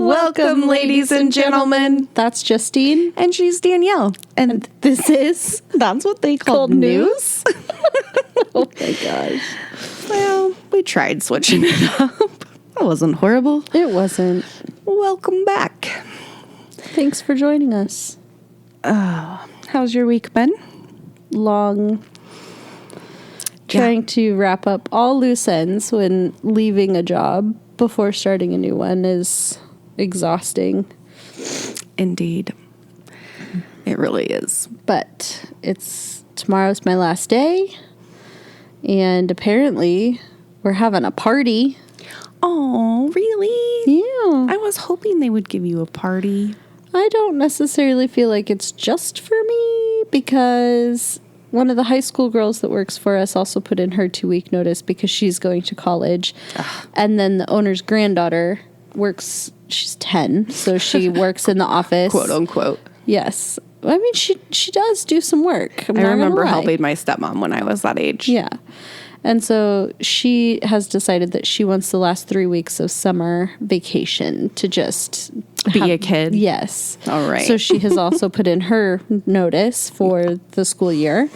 Welcome, ladies and gentlemen. That's Justine. And she's Danielle. And this is That's What They Called News. Oh my gosh. Well, we tried switching it up. That wasn't horrible. It wasn't. Welcome back. Thanks for joining us. How's your week been? Long. Trying to wrap up all loose ends when leaving a job before starting a new one is exhausting. Indeed. It really is. But tomorrow's my last day. And apparently we're having a party. Oh, really? Yeah. I was hoping they would give you a party. I don't necessarily feel like it's just for me because one of the high school girls that works for us also put in her 2-week notice because she's going to college. And then the owner's granddaughter she's 10, so she works in the office. Quote unquote. Yes. I mean, she does do some work. I remember helping my stepmom when I was that age. Yeah. And so she has decided that she wants the last 3 weeks of summer vacation to just be a kid. Yes. All right. So she has also put in her notice for the school year.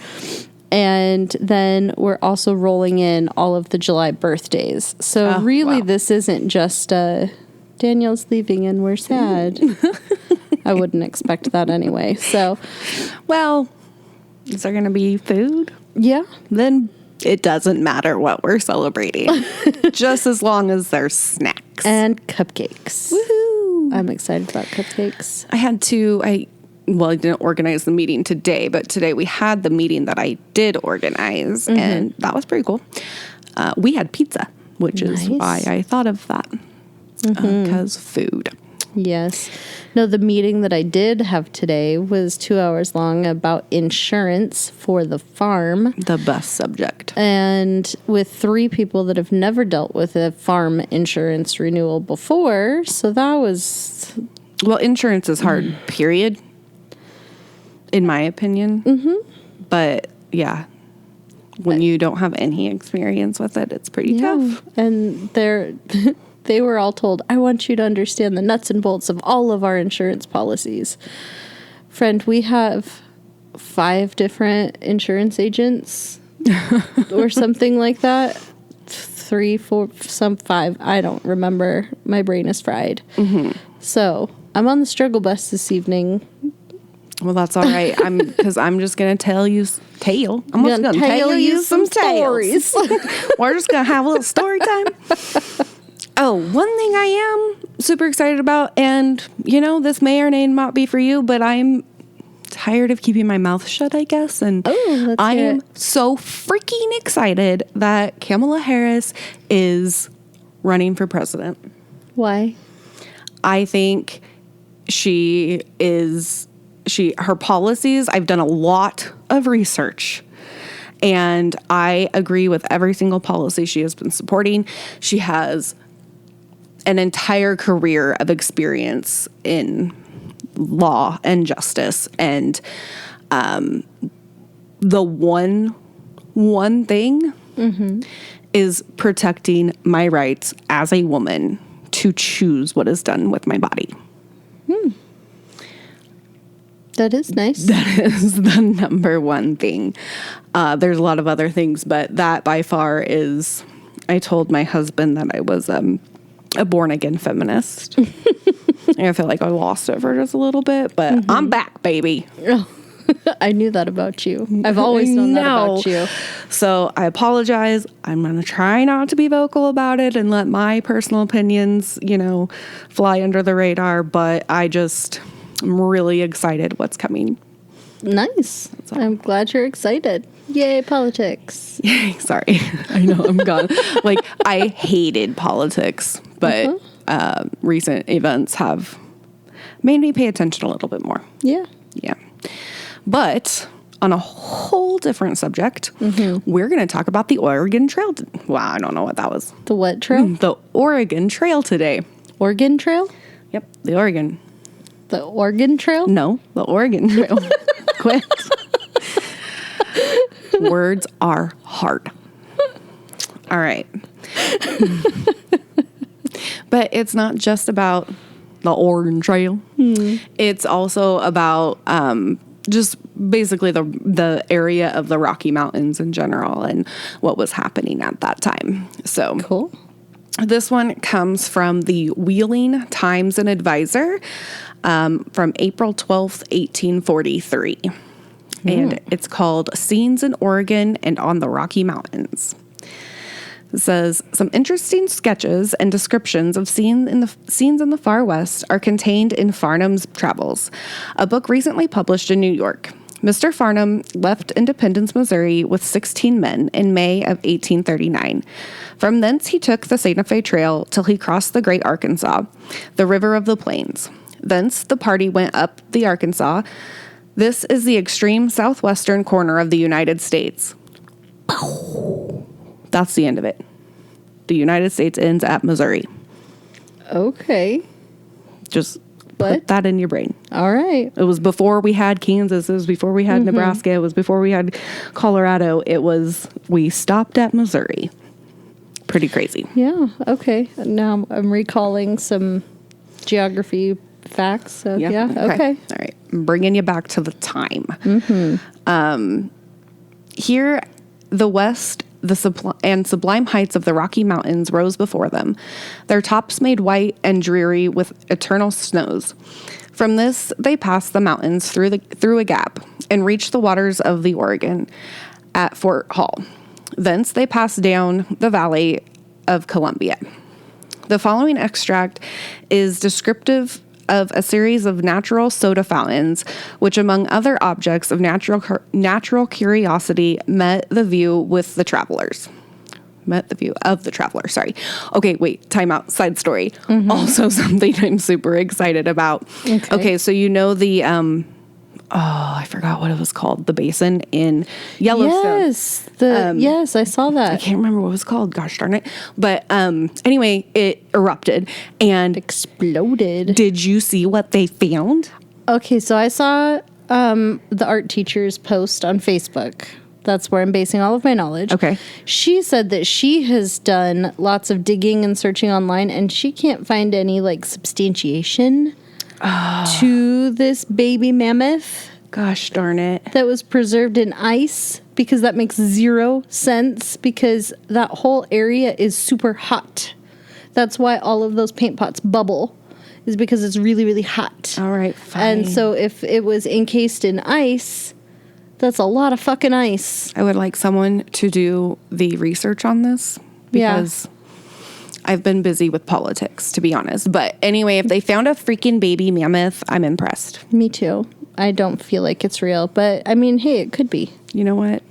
And then we're also rolling in all of the July birthdays. So really, this isn't just Danielle's leaving and we're sad. I wouldn't expect that anyway. So, well, is there going to be food? Yeah. Then it doesn't matter what we're celebrating, just as long as there's snacks. And cupcakes. Woohoo! I'm excited about cupcakes. I didn't organize the meeting today, but today we had the meeting that I did organize, and that was pretty cool. We had pizza, which is why I thought of that, because food. Yes. No, the meeting that I did have today was 2 hours long about insurance for the farm. The best subject. And with 3 people that have never dealt with a farm insurance renewal before. So that was... Well, insurance is hard, period, in my opinion. Mm-hmm. But, yeah, when you don't have any experience with it, it's pretty tough. And they were all told, I want you to understand the nuts and bolts of all of our insurance policies. Friend, we have 5 different insurance agents or something like that. 3, 4, some 5. I don't remember. My brain is fried. Mm-hmm. So I'm on the struggle bus this evening. Well, that's all right. Because I'm just going to tell you I'm just going to tell you some stories. We're just going to have a little story time. Oh, one thing I am super excited about, and, this may or may not be for you, but I'm tired of keeping my mouth shut, I guess. And I am so freaking excited that Kamala Harris is running for president. Why? I think her policies, I've done a lot of research, and I agree with every single policy she has been supporting. She has an entire career of experience in law and justice. And the one thing is protecting my rights as a woman to choose what is done with my body. That is nice. That is the number one thing. There's a lot of other things, but that by far is... I told my husband that I was... a born-again feminist. I feel like I lost it for just a little bit, but I'm back, baby. I knew that about you. I've always known that about you. So I apologize. I'm going to try not to be vocal about it and let my personal opinions, fly under the radar, but I'm really excited what's coming. Nice. I'm glad you're excited. Yay, politics. Yay, sorry. I know, I'm gone. I hated politics, but recent events have made me pay attention a little bit more. Yeah. Yeah. But on a whole different subject, we're going to talk about the Oregon Trail. Wow, I don't know what that was. The what trail? The Oregon Trail today. Oregon Trail? Yep, the Oregon. The Oregon Trail? No, the Oregon Trail. Quit. Words are hard. All right. But it's not just about the Oregon Trail. It's also about just basically the area of the Rocky Mountains in general and what was happening at that time. So Cool. This one comes from the Wheeling Times and Advertiser from April 12th, 1843. And it's called Scenes in Oregon and on the Rocky Mountains. It says, some interesting sketches and descriptions of scenes in the far west are contained in Farnham's Travels, a book recently published in New York. Mr. Farnham left Independence, Missouri with 16 men in May of 1839. From thence he took the Santa Fe Trail till he crossed the Great Arkansas, the river of the plains. Thence the party went up the Arkansas. This is the extreme southwestern corner of the United States. That's the end of it. The United States ends at Missouri. Okay. Just put that in your brain. All right. It was before we had Kansas. It was before we had Nebraska. It was before we had Colorado. We stopped at Missouri. Pretty crazy. Yeah. Okay. Now I'm recalling some geography facts. So yeah. Okay. All right. I'm bringing you back to the time. Here, the west, and sublime heights of the Rocky Mountains rose before them, their tops made white and dreary with eternal snows. From this, they passed the mountains through a gap and reached the waters of the Oregon at Fort Hall. Thence they passed down the valley of Columbia. The following extract is descriptive of a series of natural soda fountains, which, among other objects of natural curiosity, met the view of the traveler. Sorry. Okay, wait, time out. Side story. Also something I'm super excited about. Okay, so you know the, I forgot what it was called. The basin in Yellowstone. Yes, yes, I saw that. I can't remember what it was called. Gosh darn it. But anyway, it erupted and exploded. Did you see what they found? Okay, so I saw the art teacher's post on Facebook. That's where I'm basing all of my knowledge. Okay. She said that she has done lots of digging and searching online, and she can't find any substantiation to this baby mammoth. Gosh darn it. That was preserved in ice, because that makes zero sense, because that whole area is super hot. That's why all of those paint pots bubble, is because it's really, really hot. All right, fine. And so if it was encased in ice, that's a lot of fucking ice. I would like someone to do the research on this, because I've been busy with politics, to be honest. But anyway, if they found a freaking baby mammoth, I'm impressed. Me too. I don't feel like it's real, but I mean, hey, it could be. You know what?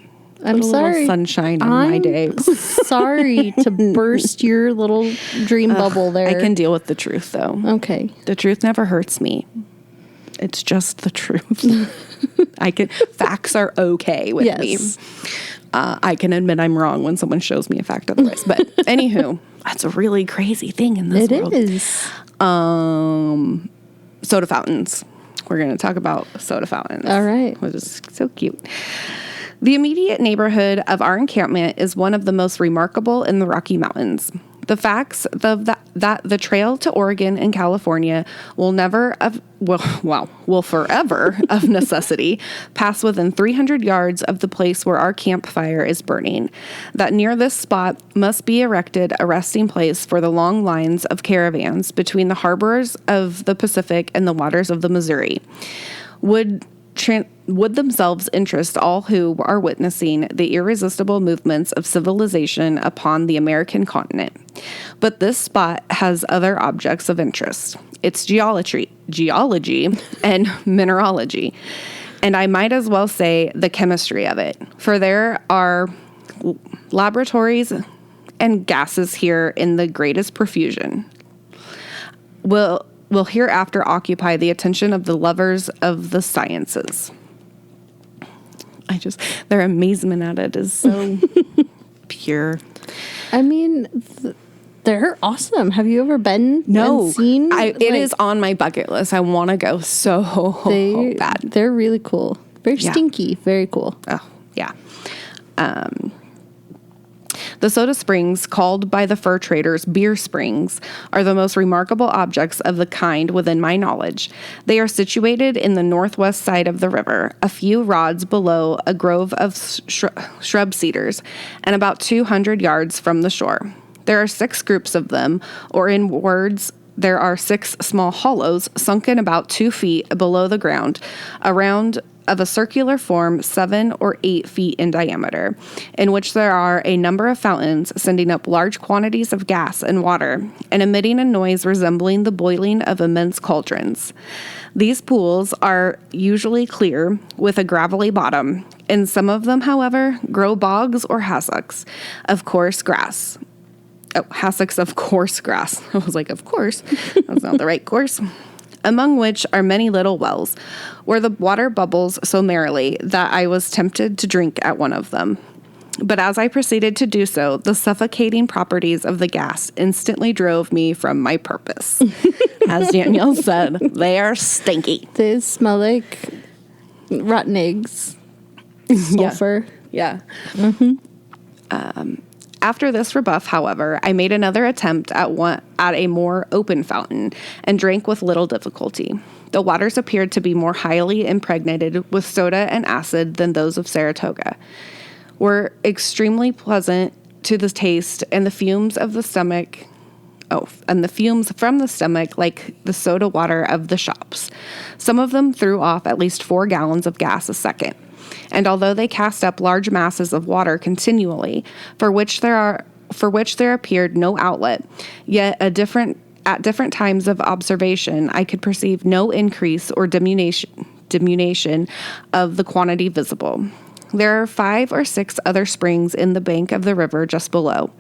I'm sorry. Sunshine in my day. Sorry to burst your little dream bubble there. I can deal with the truth, though. Okay. The truth never hurts me. It's just the truth. Facts are okay with me. I can admit I'm wrong when someone shows me a fact otherwise. But anywho, that's a really crazy thing in this world. It is. Soda fountains. We're going to talk about soda fountains. All right. Which is so cute. The immediate neighborhood of our encampment is one of the most remarkable in the Rocky Mountains. The facts that the trail to Oregon and California will forever, of necessity, pass within 300 yards of the place where our campfire is burning. That near this spot must be erected a resting place for the long lines of caravans between the harbors of the Pacific and the waters of the Missouri. Would themselves interest all who are witnessing the irresistible movements of civilization upon the American continent. But this spot has other objects of interest. Its geology, and mineralogy. And I might as well say the chemistry of it. For there are laboratories and gases here in the greatest profusion. Will hereafter occupy the attention of the lovers of the sciences. Their amazement at it is so pure. I mean, they're awesome. Have you ever been and seen? It is on my bucket list. I want to go so bad. They're really cool. Very stinky. Very cool. Oh, yeah. The soda springs, called by the fur traders beer springs, are the most remarkable objects of the kind within my knowledge. They are situated in the northwest side of the river, a few rods below a grove of shrub cedars, and about 200 yards from the shore. There are 6 groups of them, or in words, there are 6 small hollows sunken about 2 feet below the ground, around of a circular form 7 or 8 feet in diameter, in which there are a number of fountains sending up large quantities of gas and water, and emitting a noise resembling the boiling of immense cauldrons. These pools are usually clear, with a gravelly bottom. In some of them, however, grow bogs or hassocks of coarse grass. Oh, hassocks of coarse grass. I was like, of course. That's not the right course. Among which are many little wells, where the water bubbles so merrily that I was tempted to drink at one of them. But as I proceeded to do so, the suffocating properties of the gas instantly drove me from my purpose. As Danielle said, they are stinky. They smell like rotten eggs, sulfur. Yeah. After this rebuff, however, I made another attempt at a more open fountain and drank with little difficulty. The waters appeared to be more highly impregnated with soda and acid than those of Saratoga, were extremely pleasant to the taste, and the fumes of the stomach. And the fumes from the stomach like the soda water of the shops. Some of them threw off at least 4 gallons of gas a second. And although they cast up large masses of water continually, for which there appeared no outlet, yet at different times of observation, I could perceive no increase or diminution of the quantity visible. There are 5 or 6 other springs in the bank of the river just below,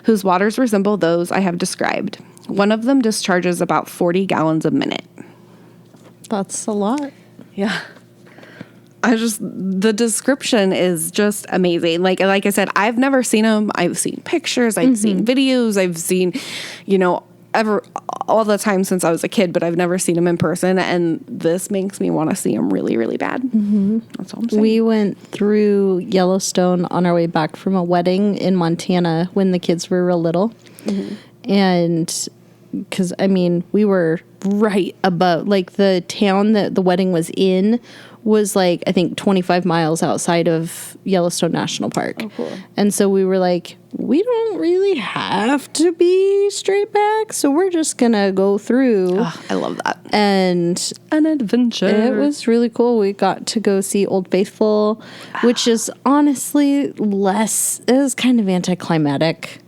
whose waters resemble those I have described. One of them discharges about 40 gallons a minute. That's a lot. Yeah. The description is just amazing. Like I said, I've never seen them. I've seen pictures. I've seen videos. I've seen, all the time since I was a kid, but I've never seen them in person. And this makes me want to see them really, really bad. Mm-hmm. That's all I'm saying. We went through Yellowstone on our way back from a wedding in Montana when the kids were real little. Mm-hmm. And because, we were right above, like the town that the wedding was in was like, I think 25 miles outside of Yellowstone National Park. Oh, cool. And so we were like, we don't really have to be straight back, so we're just going to go through. Oh, I love that. And an adventure. It was really cool. We got to go see Old Faithful, which is honestly it was kind of anticlimactic.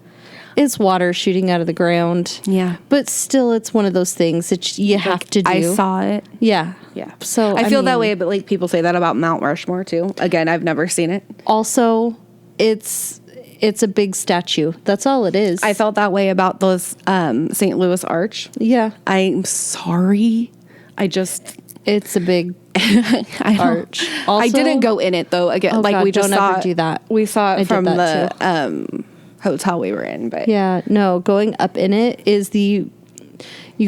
It's water shooting out of the ground. Yeah. But still, it's one of those things that you have to do. I saw it. Yeah. Yeah. So I feel that way, but like people say that about Mount Rushmore too. Again, I've never seen it. Also, it's a big statue. That's all it is. I felt that way about those St. Louis Arch. Yeah. I'm sorry. It's a big arch. Also, I didn't go in it though. Again, we just don't saw ever do that. We saw it from the hotel we were in, but yeah, no, going up in it is you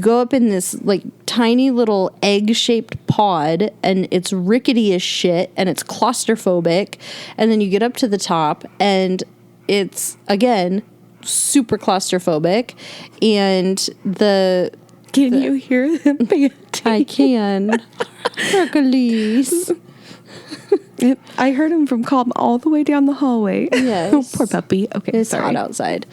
go up in this like tiny little egg-shaped pod, and it's rickety as shit, and it's claustrophobic, and then you get up to the top, and it's again super claustrophobic, and can you hear them? I can. Hercules. I heard him from Calm all the way down the hallway. Yes. Oh, poor puppy. Okay, it's hot outside.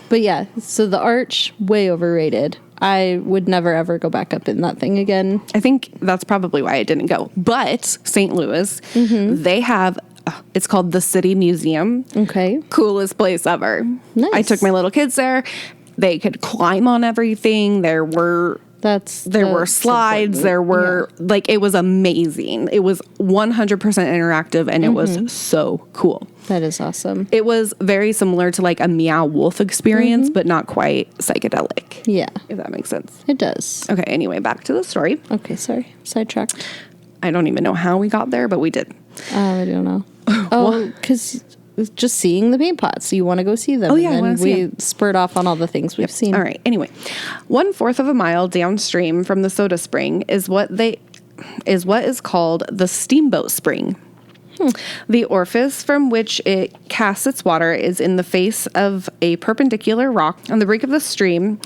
But yeah, so the arch, way overrated. I would never, ever go back up in that thing again. I think that's probably why I didn't go. But St. Louis, they have, it's called the City Museum. Okay. Coolest place ever. Nice. I took my little kids there. They could climb on everything. There were slides. There were it was amazing. It was 100% interactive, and it was so cool. That is awesome. It was very similar to like a Meow Wolf experience, but not quite psychedelic. Yeah. If that makes sense. It does. Okay, anyway, back to the story. Okay, sorry. Sidetracked. I don't even know how we got there, but we did. I don't know. Oh, because just seeing the paint pots. So you want to go see them. Oh, yeah, and then we spurred off on all the things we've seen. All right. Anyway, 1/4 of a mile downstream from the soda spring is what is called the Steamboat Spring. The orifice from which it casts its water is in the face of a perpendicular rock on the brink of the stream,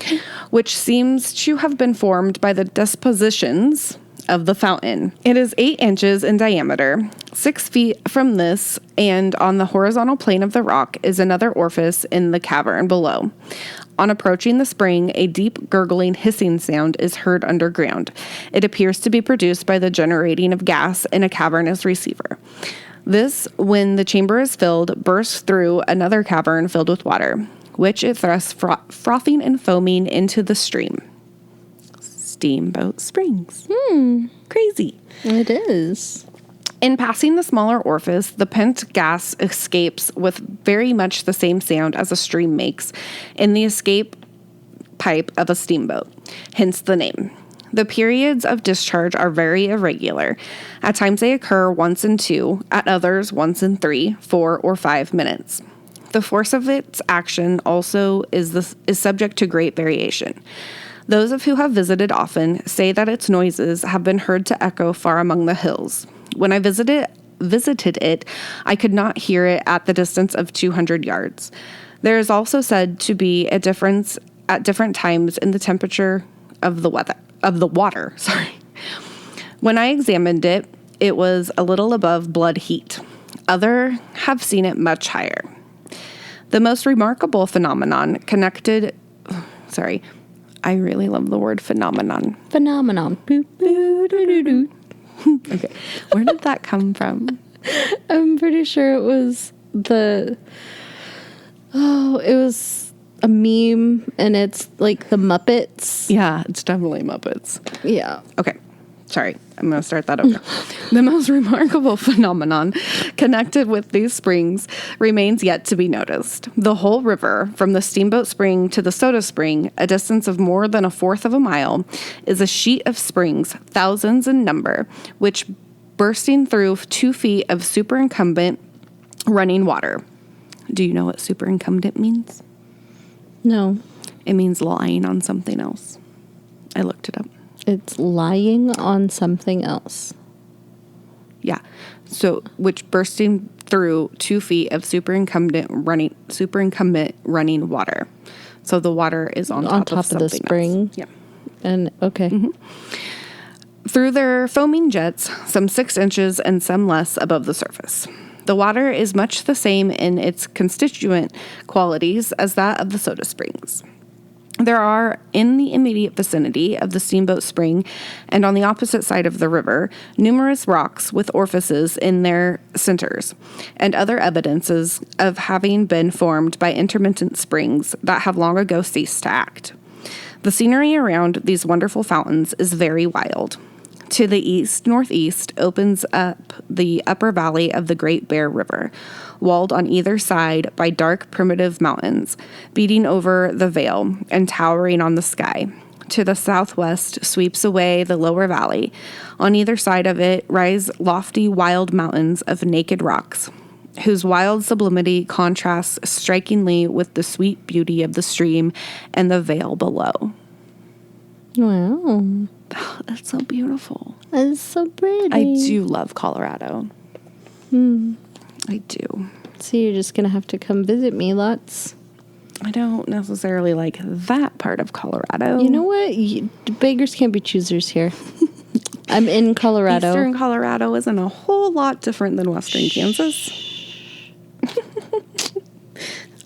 which seems to have been formed by the depositions of the fountain. It is 8 inches in diameter. 6 feet from this, and on the horizontal plane of the rock, is another orifice in the cavern below. On approaching the spring, a deep gurgling, hissing sound is heard underground. It appears to be produced by the generating of gas in a cavernous receiver. This, when the chamber is filled, bursts through another cavern filled with water, which it thrusts frothing and foaming into the stream. Steamboat Springs. Crazy. It is. In passing the smaller orifice, the pent gas escapes with very much the same sound as a stream makes in the escape pipe of a steamboat, hence the name. The periods of discharge are very irregular. At times they occur once in 2, at others once in 3, 4, or 5 minutes. The force of its action also is subject to great variation. Those of who have visited often say that its noises have been heard to echo far among the hills. When I visited it, I could not hear it at the distance of 200 yards. There is also said to be a difference at different times in the temperature of the water. When I examined it, it was a little above blood heat. Others have seen it much higher. The most remarkable phenomenon connected... I really love the word phenomenon. Phenomenon. Okay. Where did that come from? I'm pretty sure it was it was a meme, and it's like the Muppets. Yeah, it's definitely Muppets. Yeah. Okay. Sorry, I'm going to start that over. The most remarkable phenomenon connected with these springs remains yet to be noticed. The whole river, from the Steamboat Spring to the Soda Spring, a distance of more than 1/4 of a mile, is a sheet of springs, thousands in number, which bursting through 2 feet of superincumbent running water. Do you know what superincumbent means? No. It means lying on something else. I looked it up. It's lying on something else. Yeah. So, which bursting through 2 feet of superincumbent running water. So the water is on top of the spring. Else. Yeah. And okay. Mm-hmm. Through their foaming jets, some 6 inches and some less above the surface. The water is much the same in its constituent qualities as that of the soda springs. There are, in the immediate vicinity of the Steamboat Spring and on the opposite side of the river, numerous rocks with orifices in their centers, and other evidences of having been formed by intermittent springs that have long ago ceased to act. The scenery around these wonderful fountains is very wild. To the east-northeast opens up the upper valley of the Great Bear River, walled on either side by dark primitive mountains, beating over the vale and towering on the sky. To the southwest sweeps away the lower valley. On either side of it rise lofty wild mountains of naked rocks, whose wild sublimity contrasts strikingly with the sweet beauty of the stream and the vale below. Wow. Oh, that's so beautiful. That's so pretty. I do love Colorado. I do. So you're just going to have to come visit me lots. I don't necessarily like that part of Colorado. You know what? Beggars can't be choosers here. I'm in Colorado. Eastern Colorado isn't a whole lot different than Western Kansas.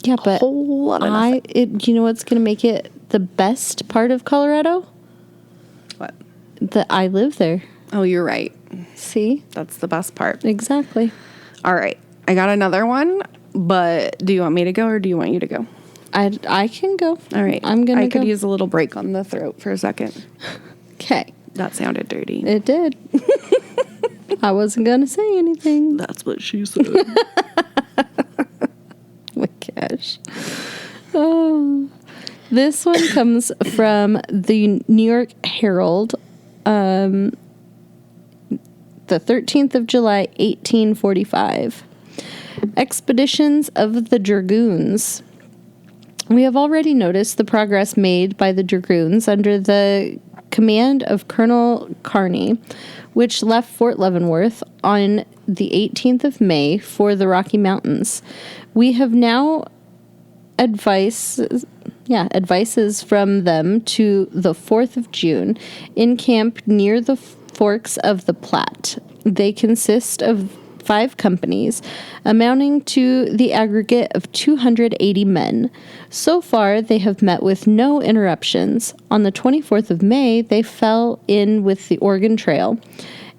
Yeah, but a whole lot of you know what's going to make it the best part of Colorado? What? That I live there. Oh, you're right. See? That's the best part. Exactly. All right. I got another one, but do you want me to go or do you want you to go? I can go. All right. I could use a little break on the throat for a second. Okay. That sounded dirty. It did. I wasn't going to say anything. That's what she said. My gosh. Oh. This one comes from the New York Herald, the 13th of July, 1845. Expeditions of the Dragoons. We have already noticed the progress made by the Dragoons under the command of Colonel Kearney, which left Fort Leavenworth on the 18th of May for the Rocky Mountains. We have now advices from them to the 4th of June in camp near the forks of the Platte. They consist of 5 companies, amounting to the aggregate of 280 men. So far, they have met with no interruptions. On the 24th of May, they fell in with the Oregon Trail,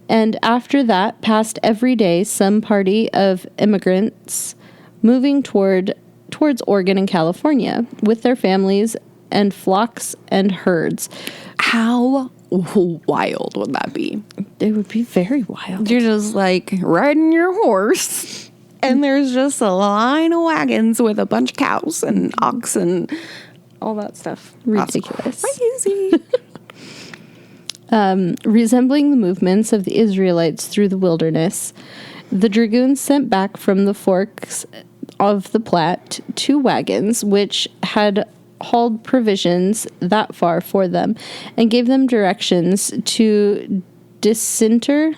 and after that, passed every day some party of immigrants moving towards Oregon and California with their families and flocks and herds. How wild would that be? It would be very wild. You're just like riding your horse, and there's just a line of wagons with a bunch of cows and oxen, all that stuff. Ridiculous. That's crazy. Resembling the movements of the Israelites through the wilderness, the dragoons sent back from the forks of the Platte 2 wagons, which had hauled provisions that far for them, and gave them directions to disinter.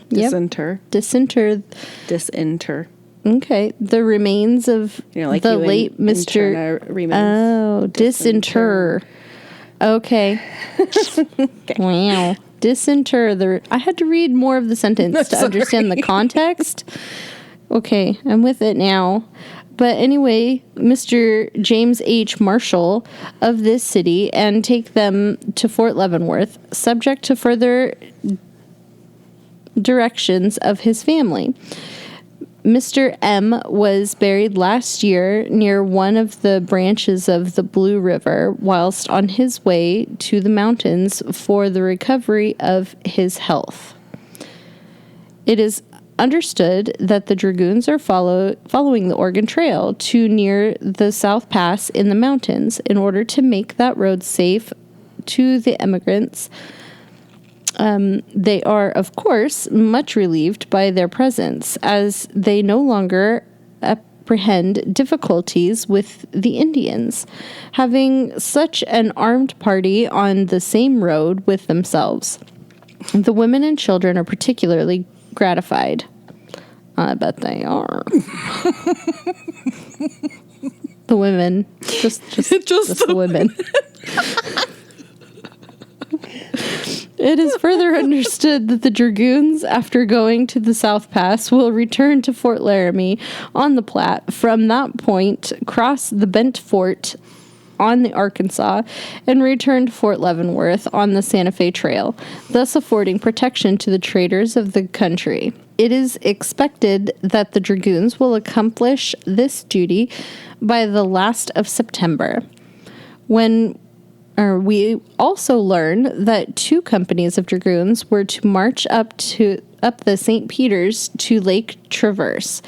Okay, the remains of the late Mr. Oh, disinter. Okay. Wow. Disinter. I had to read more of the sentence to understand the context. Okay, I'm with it now. But anyway, Mr. James H. Marshall of this city, and take them to Fort Leavenworth, subject to further directions of his family. Mr. M. was buried last year near one of the branches of the Blue River, whilst on his way to the mountains for the recovery of his health. It is understood that the dragoons are following the Oregon Trail to near the South Pass in the mountains in order to make that road safe to the emigrants. They are, of course, much relieved by their presence, as they no longer apprehend difficulties with the Indians, having such an armed party on the same road with themselves. The women and children are particularly gratified. I bet they are. The women. Just the women. It is further understood that the dragoons, after going to the South Pass, will return to Fort Laramie on the Platte. From that point, cross the Bent Fort on the Arkansas, and return to Fort Leavenworth on the Santa Fe Trail, thus affording protection to the traders of the country. It is expected that the dragoons will accomplish this duty by the last of September. We also learn that 2 companies of dragoons were to march up the St. Peters to Lake Traverse,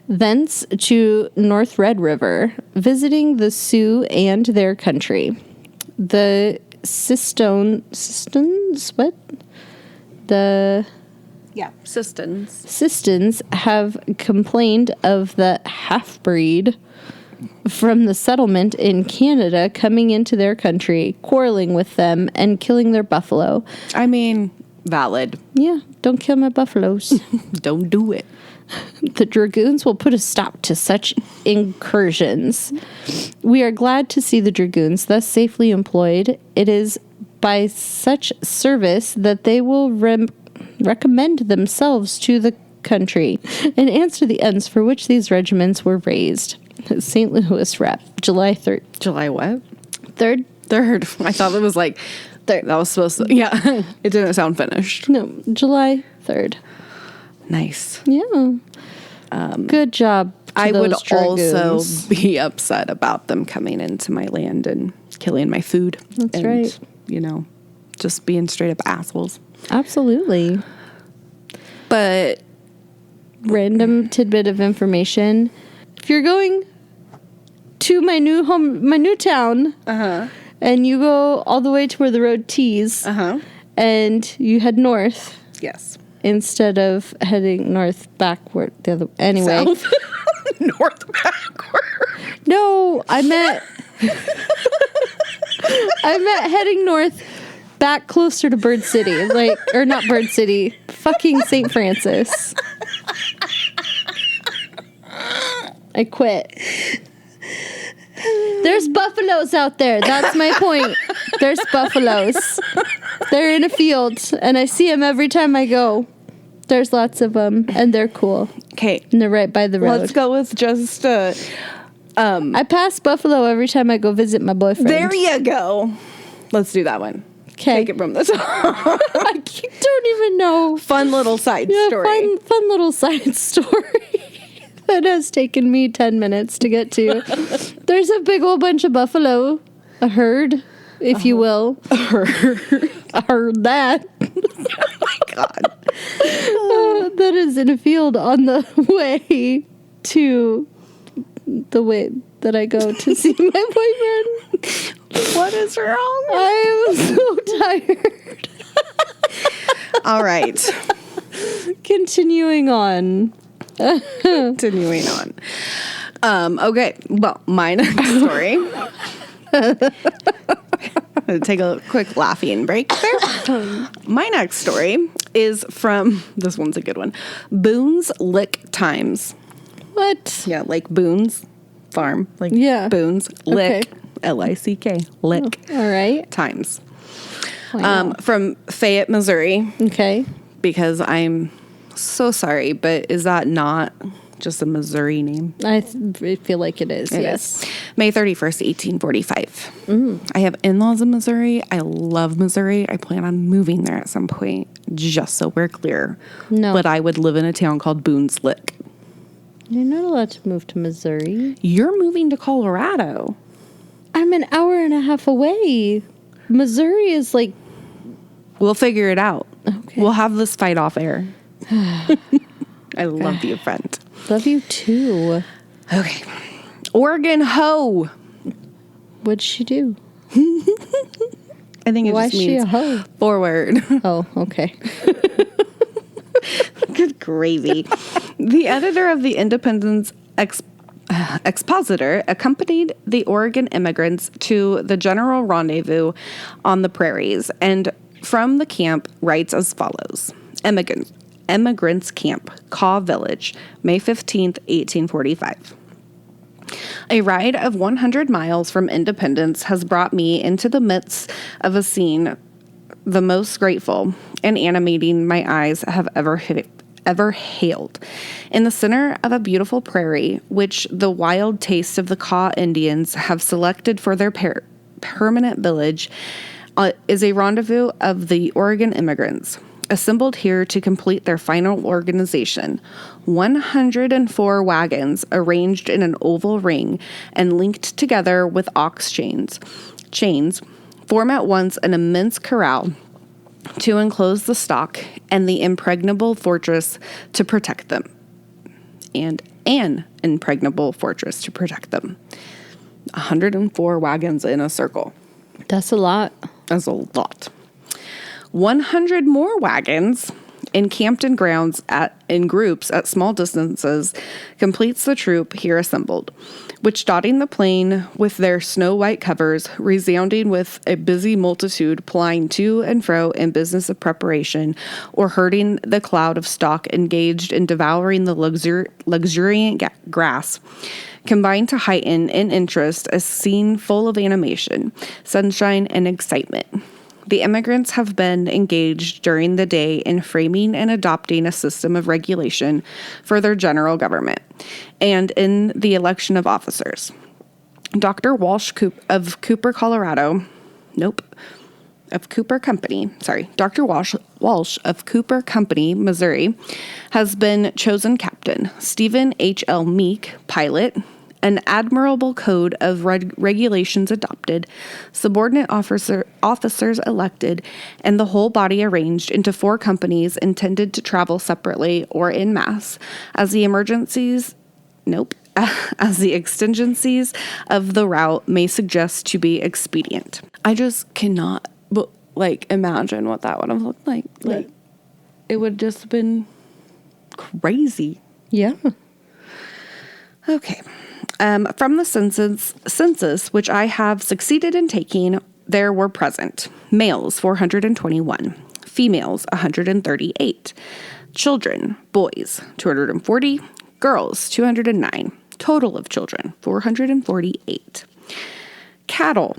thence to North Red River, visiting the Sioux and their country. The Sistons have complained of the half-breed from the settlement in Canada coming into their country, quarreling with them, and killing their buffalo. I mean, valid. Yeah, don't kill my buffaloes. Don't do it. The dragoons will put a stop to such incursions. We are glad to see the dragoons thus safely employed. It is by such service that they will recommend themselves to the country and answer the ends for which these regiments were raised. St. Louis Rep, July 3rd. July what? 3rd. 3rd. I thought it was like 3rd. That was supposed to. Yeah. It didn't sound finished. No, July 3rd. Nice. Yeah. Good job. I would also be upset about them coming into my land and killing my food. That's right. Just being straight up assholes. Absolutely. But random tidbit of information. If you're going to my new town, and you go all the way to where the road tees, and you head north. Yes. Instead of heading north backward the other anyway. South? North backward. No, I meant heading north back closer to Bird City, or not Bird City, fucking St. Francis. I quit. There's buffaloes out there. That's my point. There's buffaloes. They're in a field, and I see them every time I go. There's lots of them, and they're cool. Okay. And they're right by the road. Let's go with just... I pass buffalo every time I go visit my boyfriend. There you go. Let's do that one. Okay. Take it from the top. I don't even know. Fun little side story. Fun little side story that has taken me 10 minutes to get to. There's a big old bunch of buffalo, a herd, if you will. A herd. I heard that. Oh my God. That is in a field on the way to the way that I go to see my boyfriend. What is wrong? I am so tired. All right. Continuing on. Okay. Well, my next story. Take a quick laughing break there. My next story is from, this one's a good one, Boon's Lick Times. What? Yeah, like Boone's farm. Like Boone's Lick. Okay. L-I-C-K. Lick. Oh, all right. Times. Wow. From Fayette, Missouri. Okay. Because I'm so sorry, but is that not just a Missouri name? I feel like it is, yes. May 31st, 1845. I have in-laws in Missouri. I love Missouri. I plan on moving there at some point, just so we're clear. No. But I would live in a town called Boone's Lick. You're not allowed to move to Missouri. You're moving to Colorado. I'm an hour and a half away. Missouri is like... We'll figure it out. Okay. We'll have this fight off air. I love you, friend. Love you too. Okay. Oregon hoe. What'd she do? I think it Why just is she means a hoe? forward. Oh, okay. Good gravy. The editor of the Independence Expositor accompanied the Oregon immigrants to the general rendezvous on the prairies, and from the camp writes as follows. Immigrants Camp, Caw Village, May 15th, 1845. A ride of 100 miles from Independence has brought me into the midst of a scene the most grateful and animating my eyes have ever hailed. In the center of a beautiful prairie, which the wild taste of the Caw Indians have selected for their permanent village, is a rendezvous of the Oregon immigrants, assembled here to complete their final organization. 104 wagons arranged in an oval ring and linked together with ox chains form at once an immense corral to enclose the stock and the impregnable fortress to protect them. And an impregnable fortress to protect them. 104 wagons in a circle. That's a lot. That's a lot. 100 more wagons encamped in grounds in groups at small distances completes the troop here assembled, which dotting the plain with their snow-white covers, resounding with a busy multitude plying to and fro in business of preparation, or herding the cloud of stock engaged in devouring the luxuriant grass, combine to heighten in interest a scene full of animation, sunshine, and excitement. The immigrants have been engaged during the day in framing and adopting a system of regulation for their general government and in the election of officers. Dr. Walsh of Cooper, Colorado, of Cooper Company, Dr. Walsh of Cooper Company, Missouri, has been chosen captain. Stephen H.L. Meek, pilot. An admirable code of regulations adopted, subordinate officers elected, and the whole body arranged into 4 companies intended to travel separately or in mass, as the exigencies of the route may suggest to be expedient. I just cannot, imagine what that would have looked like. It would just have been crazy. Yeah. Okay. From the census, which I have succeeded in taking, there were present males 421, females 138, children, boys 240, girls 209, Total of children, 448. Cattle,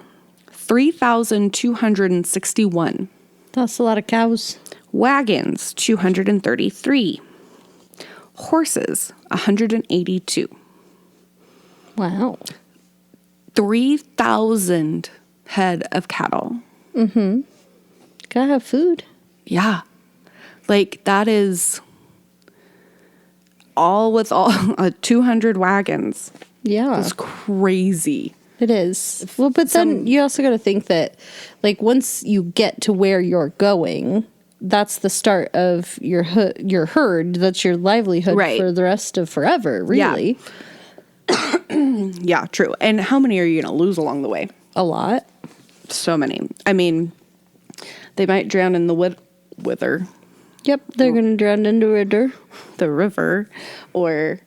3,261. That's a lot of cows. Wagons, 233. Horses, 182. Wow. 3,000 head of cattle. Mm-hmm. Gotta have food. Yeah. Like, that is all with all 200 wagons. Yeah. It's crazy. It is. Well, but then you also got to think that, like, once you get to where you're going, that's the start of your herd. That's your livelihood for the rest of forever, really. Yeah. Yeah, true. And how many are you going to lose along the way? A lot. So many. I mean, they might drown in the wither. Yep, they're going to drown into the river, or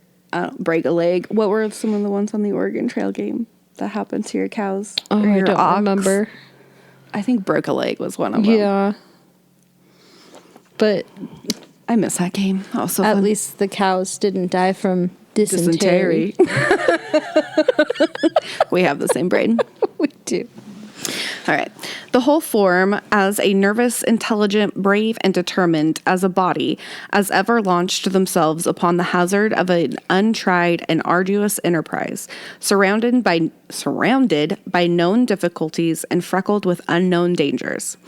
break a leg. What were some of the ones on the Oregon Trail game that happened to your cows? Oh, I don't remember. I think broke a leg was one of them. Yeah. But I miss that game. Oh, so at fun. least the cows didn't die from dysentery. We have the same brain. We do. All right. The whole form as a nervous, intelligent, brave, and determined as a body as ever launched themselves upon the hazard of an untried and arduous enterprise, surrounded by known difficulties and freckled with unknown dangers.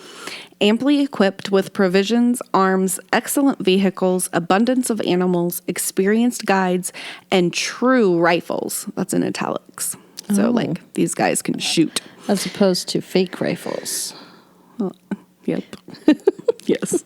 Amply equipped with provisions, arms, excellent vehicles, abundance of animals, experienced guides, and true rifles. That's in italics. So, like, these guys can shoot. As opposed to fake rifles. Yep. Yes.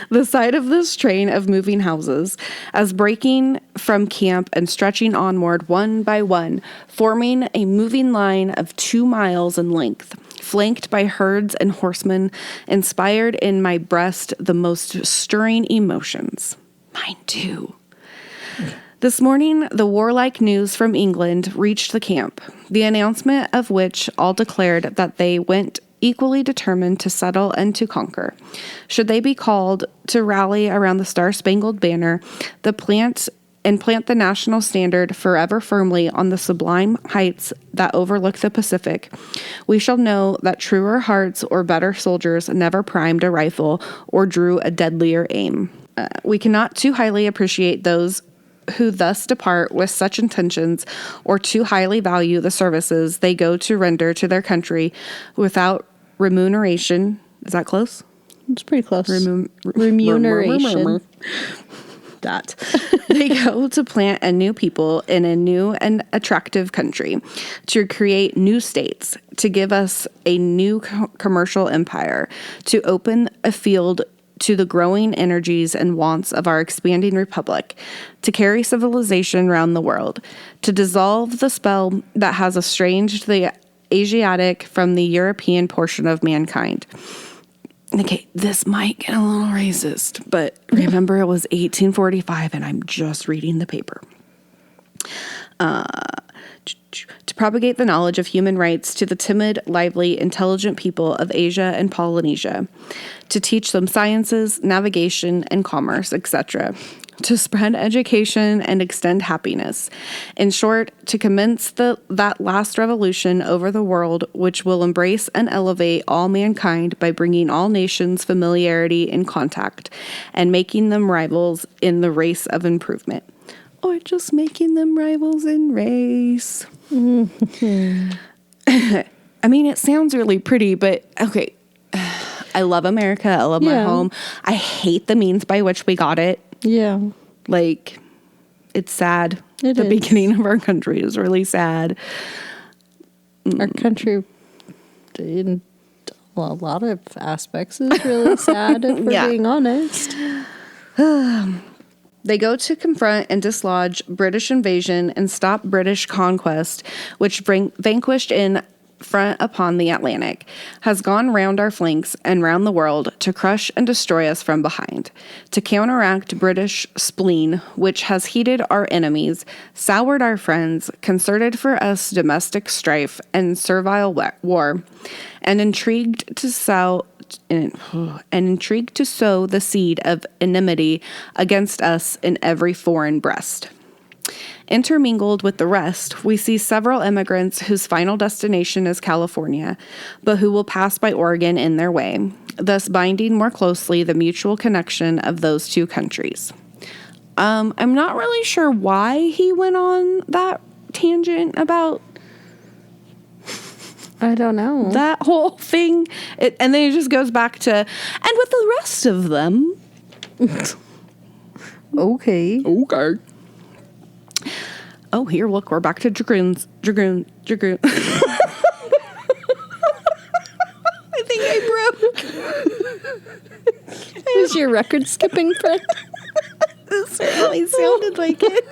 The sight of this train of moving houses, as breaking from camp and stretching onward one by one, forming a moving line of 2 miles in length, flanked by herds and horsemen, inspired in my breast the most stirring emotions. Mine too. This morning, the warlike news from England reached the camp, the announcement of which all declared that they went equally determined to settle and to conquer. Should they be called to rally around the Star-Spangled Banner, plant the national standard forever firmly on the sublime heights that overlook the Pacific, we shall know that truer hearts or better soldiers never primed a rifle or drew a deadlier aim. We cannot too highly appreciate those who thus depart with such intentions, or too highly value the services they go to render to their country without remuneration. Is that close? It's pretty close. Remuneration. That. They go to plant a new people in a new and attractive country, to create new states, to give us a new commercial empire, to open a field to the growing energies and wants of our expanding republic, to carry civilization round the world, to dissolve the spell that has estranged the Asiatic from the European portion of mankind. Okay, this might get a little racist, but remember it was 1845 and I'm just reading the paper. To propagate the knowledge of human rights to the timid, lively, intelligent people of Asia and Polynesia, to teach them sciences, navigation, and commerce, etc., to spread education and extend happiness. In short, to commence that last revolution over the world which will embrace and elevate all mankind by bringing all nations familiarity and contact, and making them rivals in the race of improvement. Or just making them rivals in race. I mean, it sounds really pretty, but okay. I love America. I love my home. I hate the means by which we got it. Yeah. Like, it's sad. The beginning of our country is really sad. Our country, in a lot of aspects, is really sad, if we're being honest. They go to confront and dislodge British invasion and stop British conquest, which vanquished in front upon the Atlantic, has gone round our flanks and round the world to crush and destroy us from behind, to counteract British spleen, which has heated our enemies, soured our friends, concerted for us domestic strife and servile war, and intrigued to sow the seed of enmity against us in every foreign breast. Intermingled with the rest, we see several immigrants whose final destination is California, but who will pass by Oregon in their way, thus binding more closely the mutual connection of those two countries. I'm not really sure why he went on that tangent about I don't know. that whole thing. And then it just goes back to, and with the rest of them. Okay. Oh, here, look, we're back to dragoons. I think I broke. Is your record skipping, friend? It certainly sounded like it.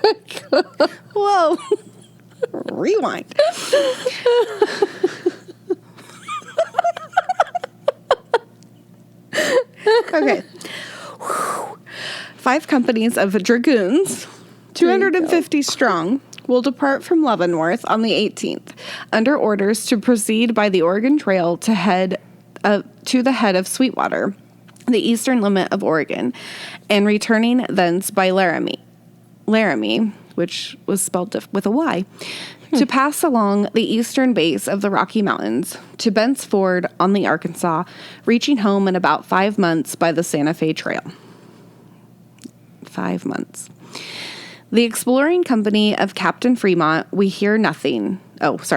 Whoa. Rewind. Okay. 5 companies of dragoons, 250 strong, will depart from Leavenworth on the 18th, under orders to proceed by the Oregon Trail to the head of Sweetwater, the eastern limit of Oregon, and returning thence by Laramie, which was spelled with a Y, to pass along the eastern base of the Rocky Mountains to Bent's Ford on the Arkansas, reaching home in about 5 months by the Santa Fe Trail. 5 months. The exploring company of Captain Fremont, we hear nothing. Of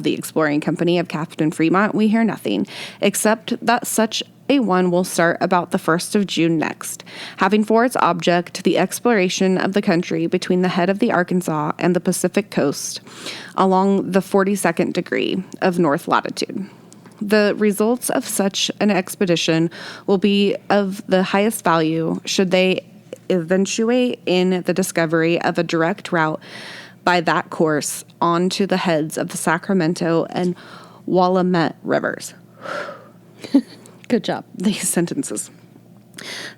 the exploring company of Captain Fremont, we hear nothing, except that such a one will start about the 1st of June next, having for its object the exploration of the country between the head of the Arkansas and the Pacific coast, along the 42nd degree of north latitude. The results of such an expedition will be of the highest value should they eventuate in the discovery of a direct route by that course on to the heads of the Sacramento and Willamette rivers. Good job. These sentences.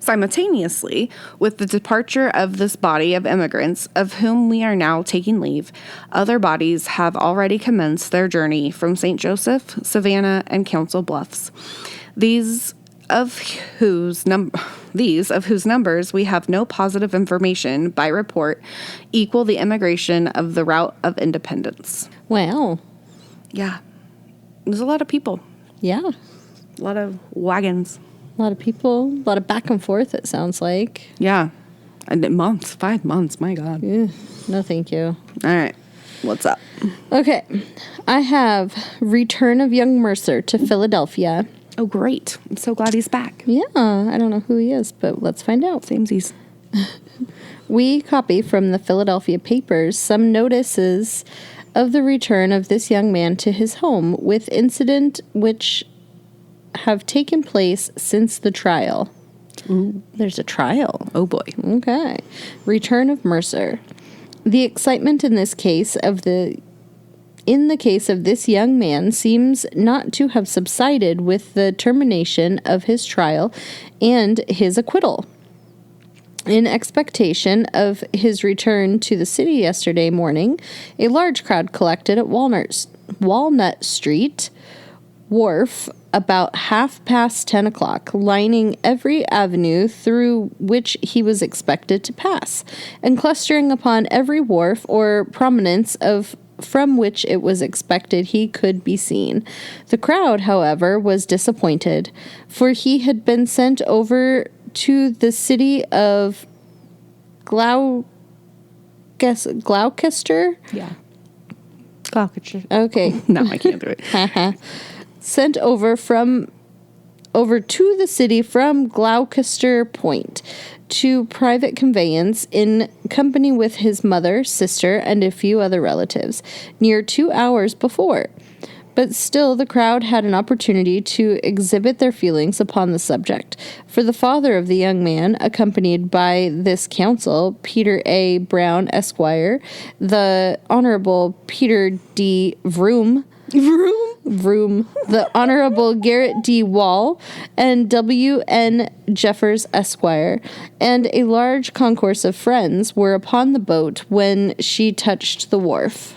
Simultaneously with the departure of this body of immigrants, of whom we are now taking leave, other bodies have already commenced their journey from St. Joseph, Savannah, and Council Bluffs. These of whose numbers we have no positive information by report equal the immigration of the route of independence. Wow. Yeah. There's a lot of people. Yeah. A lot of wagons. A lot of people, a lot of back and forth, it sounds like. Yeah. And 5 months, my God. Yeah. No, thank you. All right. What's up? Okay. I have Return of Young Mercer to Philadelphia. Oh, great. I'm so glad he's back. Yeah. I don't know who he is, but let's find out. Samesies. We copy from the Philadelphia papers some notices of the return of this young man to his home with incident which have taken place since the trial. Ooh. There's a trial. Oh, boy. Okay. Return of Mercer. The excitement in the case of this young man seems not to have subsided with the termination of his trial and his acquittal. In expectation of his return to the city yesterday morning, a large crowd collected at Walnut Street Wharf about 10:30 o'clock, lining every avenue through which he was expected to pass, and clustering upon every wharf or prominence from which it was expected he could be seen. The crowd, however, was disappointed, for he had been sent over to the city of Gloucester? Yeah. Gloucester. Okay. No, I can't do it. Sent over to the city from Gloucester Point to private conveyance in company with his mother, sister, and a few other relatives, near 2 hours before. But still, the crowd had an opportunity to exhibit their feelings upon the subject, for the father of the young man, accompanied by this counsel, Peter A. Brown, Esquire, the Honorable Peter D. Vroom, the Honorable Garrett D. Wall, and W. N. Jeffers, Esquire, and a large concourse of friends were upon the boat when she touched the wharf.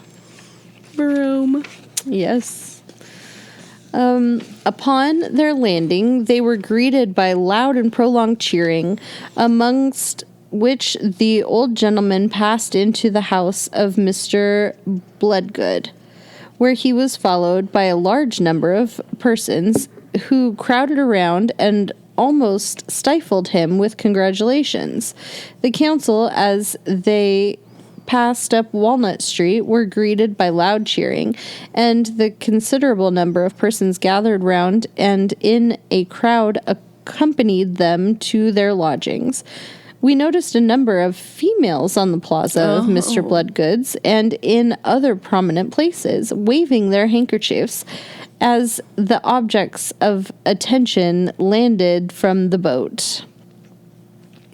Broom. Yes. Upon their landing, they were greeted by loud and prolonged cheering, amongst which the old gentleman passed into the house of Mr. Bloodgood, where he was followed by a large number of persons who crowded around and almost stifled him with congratulations. The council, as they passed up Walnut Street, were greeted by loud cheering, and the considerable number of persons gathered round and in a crowd accompanied them to their lodgings. We noticed a number of females on the plaza of Mr. Bloodgood's and in other prominent places, waving their handkerchiefs as the objects of attention landed from the boat.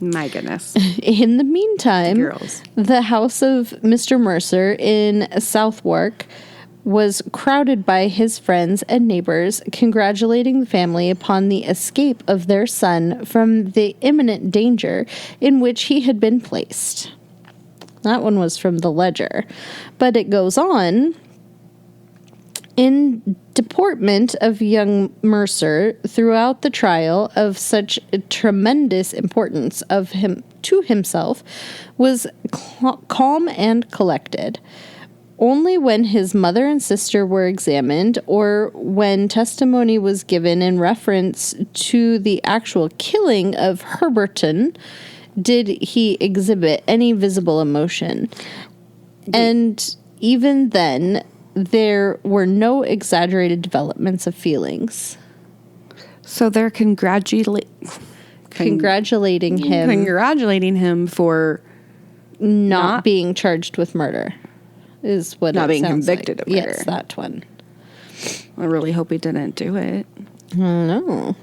My goodness. In the meantime, Girls. the house of Mr. Mercer in Southwark was crowded by his friends and neighbors, congratulating the family upon the escape of their son from the imminent danger in which he had been placed. That one was from the Ledger. But it goes on. In deportment of young Mercer throughout the trial of such tremendous importance of him to himself was calm and collected. Only when his mother and sister were examined, or when testimony was given in reference to the actual killing of Herberton, did he exhibit any visible emotion. And even then, there were no exaggerated developments of feelings. So they're congratulating him for not being charged with murder. Is what not it being sounds convicted like. of murder. Yes, that one. I really hope he didn't do it. I don't know.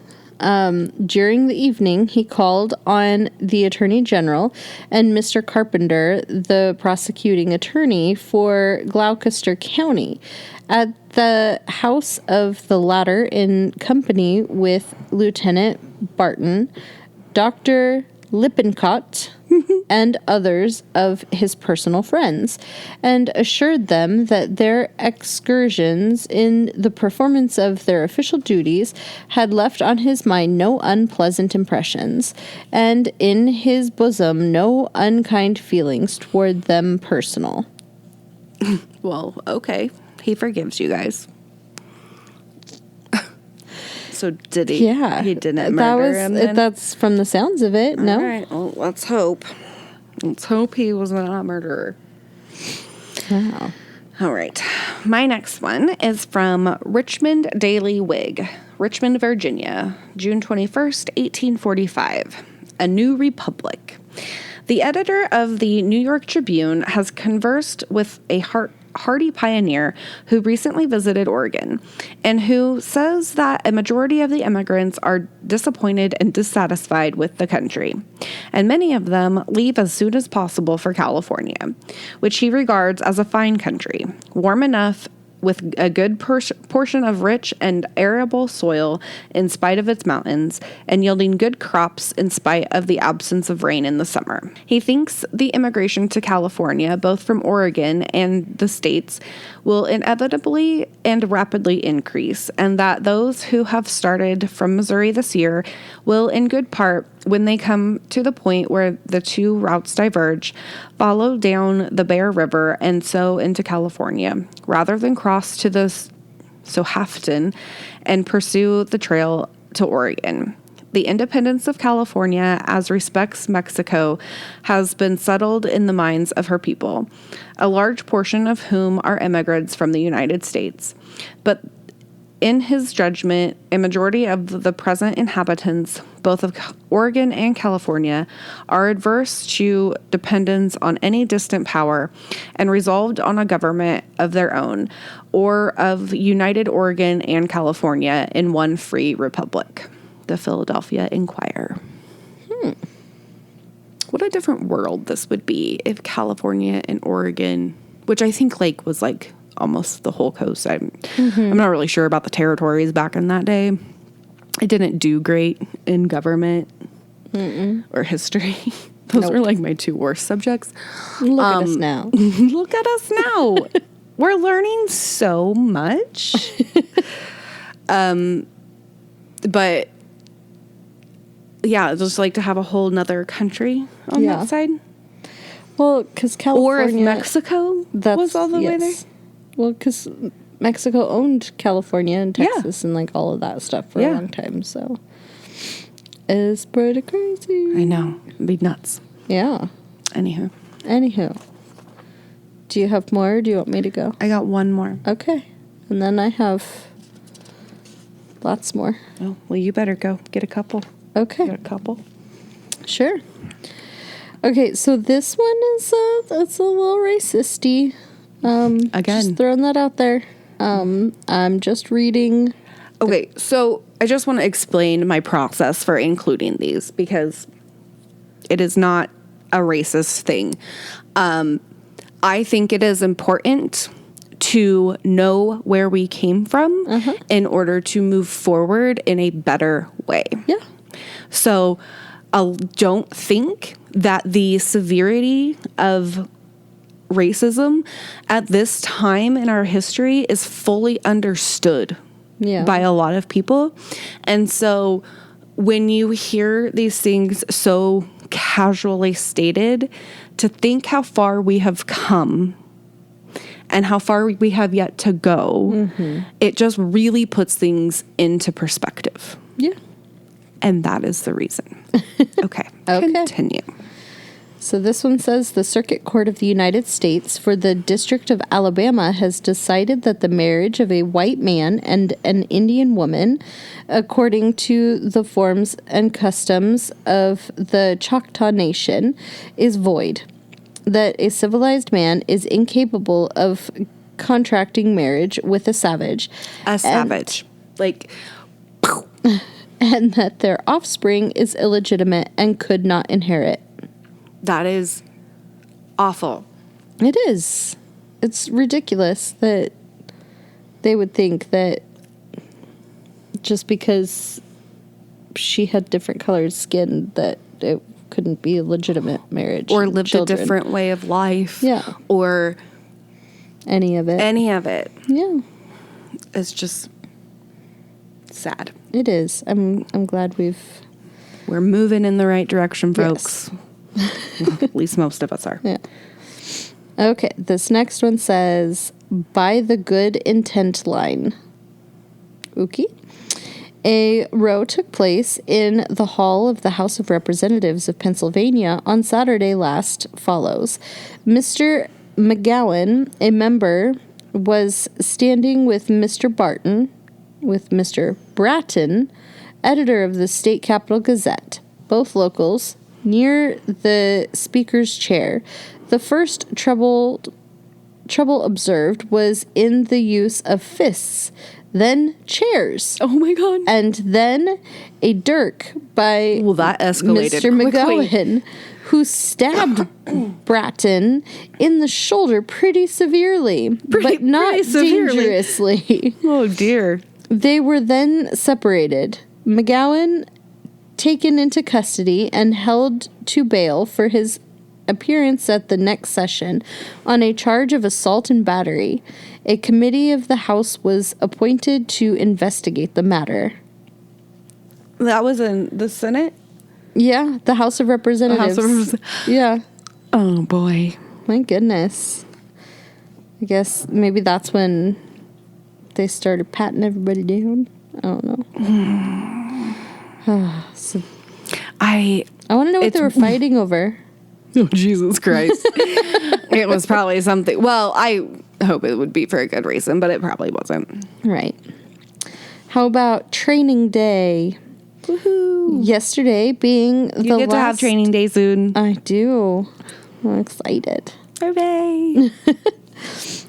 During the evening, he called on the Attorney General and Mr. Carpenter, the prosecuting attorney for Gloucester County, at the house of the latter in company with Lieutenant Barton, Dr. Lippincott, and others of his personal friends, and assured them that their excursions in the performance of their official duties had left on his mind no unpleasant impressions, and in his bosom no unkind feelings toward them personal. Well, okay. He forgives you guys. So did he? Yeah. He didn't murder him then? That's from the sounds of it, no? All right. Well, let's hope. Let's hope he was not a murderer. Wow. All right. My next one is from Richmond Daily Whig, Richmond, Virginia, June 21st, 1845. A New Republic. The editor of the New York Tribune has conversed with a hardy pioneer who recently visited Oregon, and who says that a majority of the immigrants are disappointed and dissatisfied with the country, and many of them leave as soon as possible for California, which he regards as a fine country, warm enough with a good portion of rich and arable soil in spite of its mountains, and yielding good crops in spite of the absence of rain in the summer. He thinks the immigration to California, both from Oregon and the states, will inevitably and rapidly increase, and that those who have started from Missouri this year will, in good part, when they come to the point where the two routes diverge, follow down the Bear River and so into California, rather than cross to the Sohafton and pursue the trail to Oregon. The independence of California, as respects Mexico, has been settled in the minds of her people, a large portion of whom are immigrants from the United States. But in his judgment, a majority of the present inhabitants, both of Oregon and California, are adverse to dependence on any distant power and resolved on a government of their own, or of united Oregon and California in one free republic. The Philadelphia Inquirer. What a different world this would be if California and Oregon, which I think was almost the whole coast. I'm not really sure about the territories back in that day. I didn't do great in government or history. Those were my two worst subjects. Look at us now. Look at us now. We're learning so much. But yeah, just like to have a whole nother country on that side. Well, because California... Or if Mexico was all the way there. Well, because Mexico owned California and Texas and, like, all of that stuff for a long time, so... It's pretty crazy. I know. It'd be nuts. Yeah. Anywho. Do you have more, or do you want me to go? I got one more. Okay. And then I have lots more. Oh, well, you better go. Get a couple. Okay. Get a couple. Sure. Okay, so this one is it's a little racisty. Again. Just throwing that out there. I'm just reading. Okay, so I just want to explain my process for including these because it is not a racist thing. I think it is important to know where we came from in order to move forward in a better way. Yeah. So I don't think that the severity of racism at this time in our history is fully understood by a lot of people. And so when you hear these things so casually stated, to think how far we have come and how far we have yet to go, it just really puts things into perspective. Yeah. And that is the reason. Okay. Continue. So this one says the Circuit Court of the United States for the District of Alabama has decided that the marriage of a white man and an Indian woman, according to the forms and customs of the Choctaw Nation, is void. That a civilized man is incapable of contracting marriage with a savage. A savage. And that their offspring is illegitimate and could not inherit. That is awful. It is. It's ridiculous that they would think that just because she had different colored skin that it couldn't be a legitimate marriage. Or lived a different way of life. Yeah. Or any of it. Yeah. It's just sad. It is. I'm glad we're moving in the right direction, folks. Yes. At least most of us are. Yeah. Okay, this next one says, by the good intent line. Okay. A row took place in the hall of the House of Representatives of Pennsylvania on Saturday last follows. Mr. McGowan, a member, was standing with Mr. Bratton, editor of the State Capitol Gazette, both locals, near the speaker's chair. The first trouble observed was in the use of fists, then chairs. Oh my God. And then a dirk by that escalated Mr. quickly. McGowan, who stabbed Bratton in the shoulder pretty severely, but not dangerously. Oh dear. They were then separated. McGowan taken into custody and held to bail for his appearance at the next session on a charge of assault and battery. A committee of the House was appointed to investigate the matter. That was in the Senate? Yeah, the House of Representatives. Yeah. Oh, boy. My goodness. I guess maybe that's when they started patting everybody down. I don't know. So, I want to know what they were fighting over. Oh, Jesus Christ. It was probably something. Well, I hope it would be for a good reason, but it probably wasn't. Right. How about training day? Woohoo. Yesterday being the last... You get to have training day soon. I do. I'm excited. Hooray.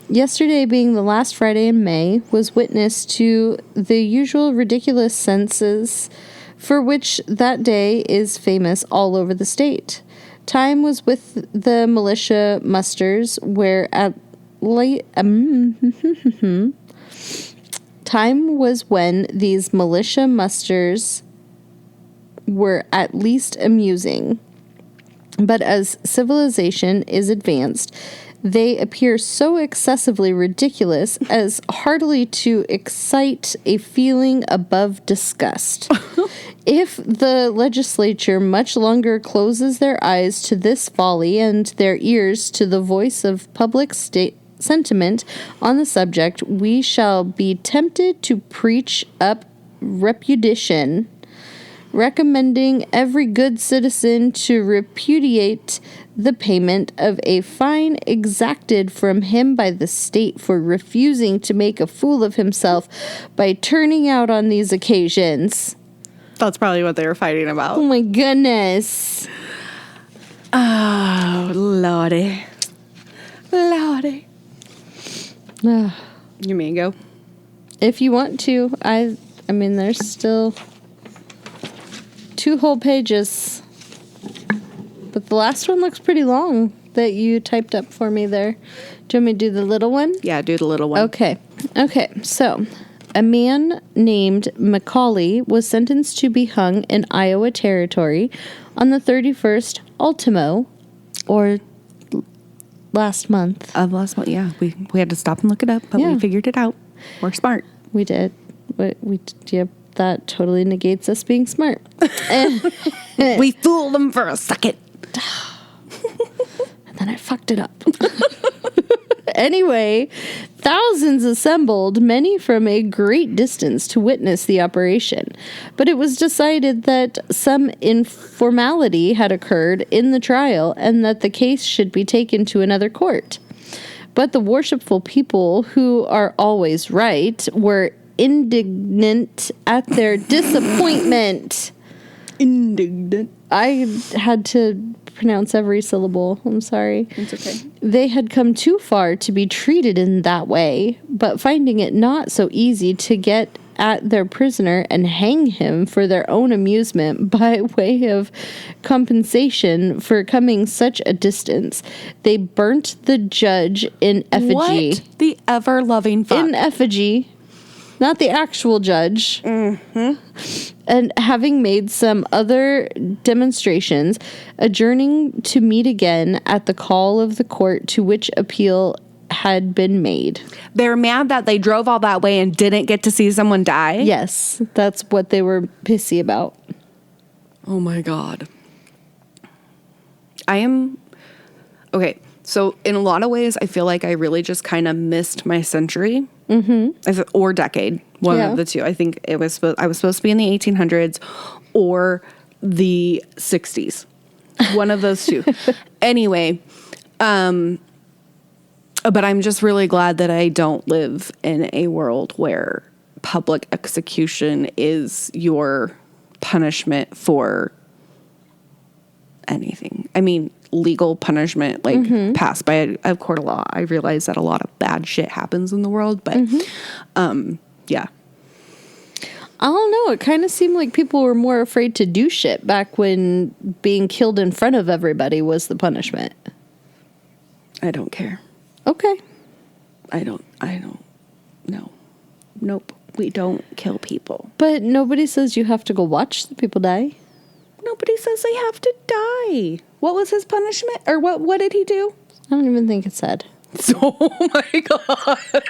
Yesterday being the last Friday in May was witness to the usual ridiculous census for which that day is famous all over the state. Time was with the militia musters where at late... Time was when these militia musters were at least amusing. But as civilization is advanced, They appear so excessively ridiculous as hardly to excite a feeling above disgust. If the legislature much longer closes their eyes to this folly and their ears to the voice of public sentiment on the subject, we shall be tempted to preach up repudiation, recommending every good citizen to repudiate the payment of a fine exacted from him by the state for refusing to make a fool of himself by turning out on these occasions. That's probably what they were fighting about. Oh my goodness. Oh, Lordy. Lordy. You mean go? If you want to. I mean, there's still 2 whole pages. But the last one looks pretty long that you typed up for me there. Do you want me to do the little one? Yeah, do the little one. Okay. So, a man named Macaulay was sentenced to be hung in Iowa Territory on the 31st Ultimo, or last month. Last month, yeah. We had to stop and look it up, but we figured it out. We're smart. We did. Yep, that totally negates us being smart. We fooled them for a second. And then I fucked it up. Anyway, thousands assembled, many from a great distance, to witness the operation. But it was decided that some informality had occurred in the trial and that the case should be taken to another court. But the worshipful people, who are always right, were indignant at their disappointment. Indignant. I had to pronounce every syllable. I'm sorry. It's okay. They had come too far to be treated in that way, but finding it not so easy to get at their prisoner and hang him for their own amusement by way of compensation for coming such a distance, they burnt the judge in effigy. What the ever-loving fuck? In effigy. Not the actual judge. Mm-hmm. And having made some other demonstrations, adjourning to meet again at the call of the court to which appeal had been made. They're mad that they drove all that way and didn't get to see someone die? Yes, that's what they were pissy about. Oh my God. Okay, so in a lot of ways, I feel like I really just kind of missed my century. Mm-hmm. Or decade. One of the two. I think I was supposed to be in the 1800s or the 60s. One of those two. Anyway, but I'm just really glad that I don't live in a world where public execution is your punishment for anything. I mean, legal punishment, like passed by a court of law. I realize that a lot of bad shit happens in the world, but yeah. I don't know. It kind of seemed like people were more afraid to do shit back when being killed in front of everybody was the punishment. I don't care. Okay. I don't no. Nope. We don't kill people. But nobody says you have to go watch the people die. Nobody says they have to die. What was his punishment? Or what did he do? I don't even think it said. Oh my God.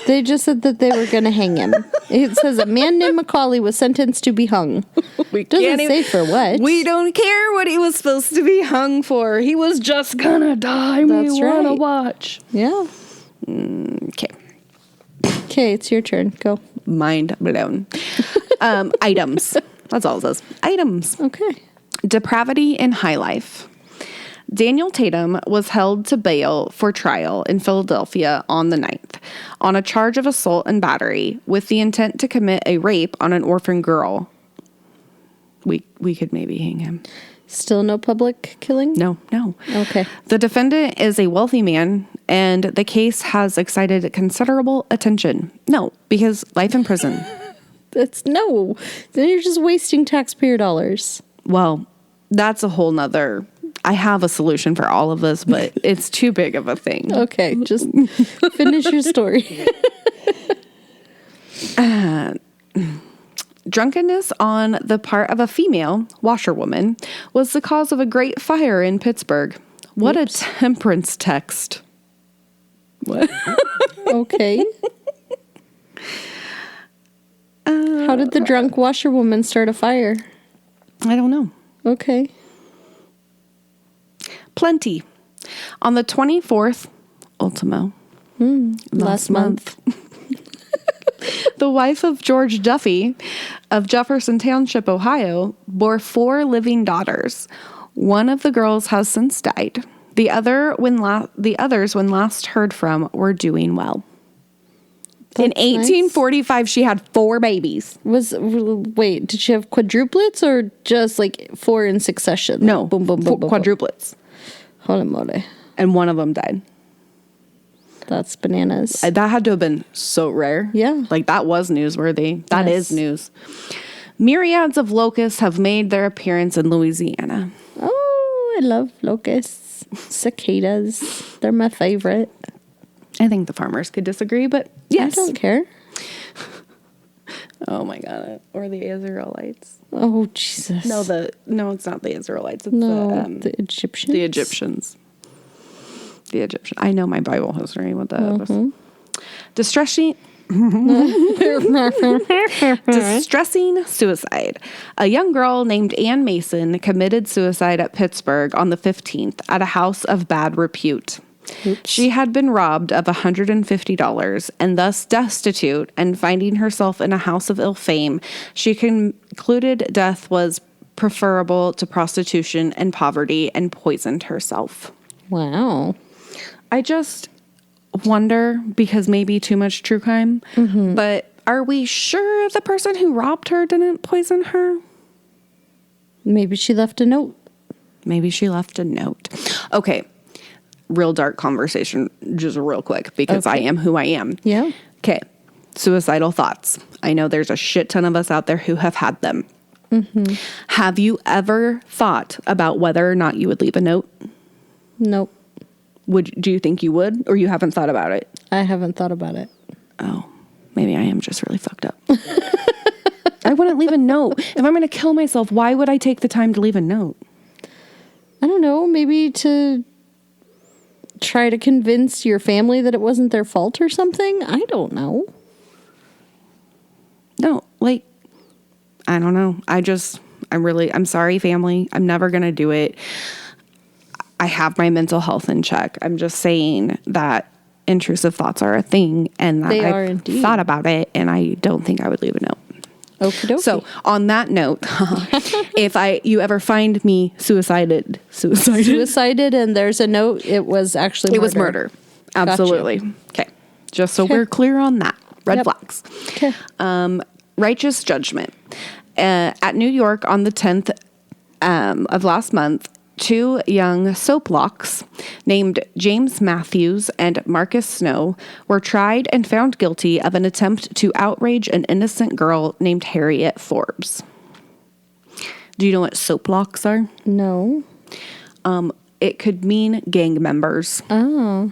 They just said that they were going to hang him. It says a man named Macaulay was sentenced to be hung. Doesn't say for what. We don't care what he was supposed to be hung for. He was just gonna die. That's we right. want to watch. Yeah. Okay. Okay, it's your turn. Go. Mind blown. Items. That's all it says. Items. Okay. Depravity in high life. Daniel Tatum was held to bail for trial in Philadelphia on the 9th on a charge of assault and battery with the intent to commit a rape on an orphan girl. We could maybe hang him. Still no public killing? No. Okay. The defendant is a wealthy man, and the case has excited considerable attention. No, because life in prison. No. Then you're just wasting taxpayer dollars. Well, that's a whole nother... I have a solution for all of this, but it's too big of a thing. Okay, just finish your story. Drunkenness on the part of a female washerwoman was the cause of a great fire in Pittsburgh. What a temperance text. What? Okay. How did the drunk washerwoman start a fire? I don't know. Okay. Plenty. On the 24th, Ultimo, Last month. the wife of George Duffy of Jefferson Township, Ohio, bore 4 living daughters. One of the girls has since died. The others, when last heard from, were doing well. In 1845, nice. She had 4 babies. Wait, did she have quadruplets or just like 4 in succession? No, boom, boom, boom, boom, quadruplets. Holy moly. And one of them died. That's bananas. That had to have been so rare. Yeah. Like, that was newsworthy. That is news. Myriads of locusts have made their appearance in Louisiana. Oh, I love locusts. Cicadas. They're my favorite. I think the farmers could disagree, but yes. I don't care. Oh my God. Or the Israelites. Oh, Jesus. No, it's not the Israelites. It's the Egyptians. The Egyptians. I know my Bible history with that. Distressing suicide. A young girl named Ann Mason committed suicide at Pittsburgh on the 15th at a house of bad repute. Oops. She had been robbed of $150 and thus destitute, and finding herself in a house of ill fame, she concluded death was preferable to prostitution and poverty and poisoned herself. Wow. I just wonder, because maybe too much true crime, but are we sure the person who robbed her didn't poison her? Maybe she left a note. Okay. Real dark conversation, just real quick, because I am who I am. Yeah. Okay. Suicidal thoughts. I know there's a shit ton of us out there who have had them. Have you ever thought about whether or not you would leave a note? Nope. Do you think you would, or you haven't thought about it? I haven't thought about it. Oh, maybe I am just really fucked up. I wouldn't leave a note. If I'm going to kill myself, why would I take the time to leave a note? I don't know. Maybe to try to convince your family that it wasn't their fault or something? I don't know. No, like, I don't know. I'm sorry, family. I'm never going to do it. I have my mental health in check. I'm just saying that intrusive thoughts are a thing, and that I've thought about it, and I don't think I would leave a note. Okie dokie. So on that note, if you ever find me suicided and there's a note, it was actually murder. It was murder. Absolutely. Okay. Just so we're clear on that. Red flags. Okay. Righteous judgment. At New York on the 10th of last month, 2 young soaplocks named James Matthews and Marcus Snow were tried and found guilty of an attempt to outrage an innocent girl named Harriet Forbes. Do you know what soaplocks are? No. It could mean gang members. Oh.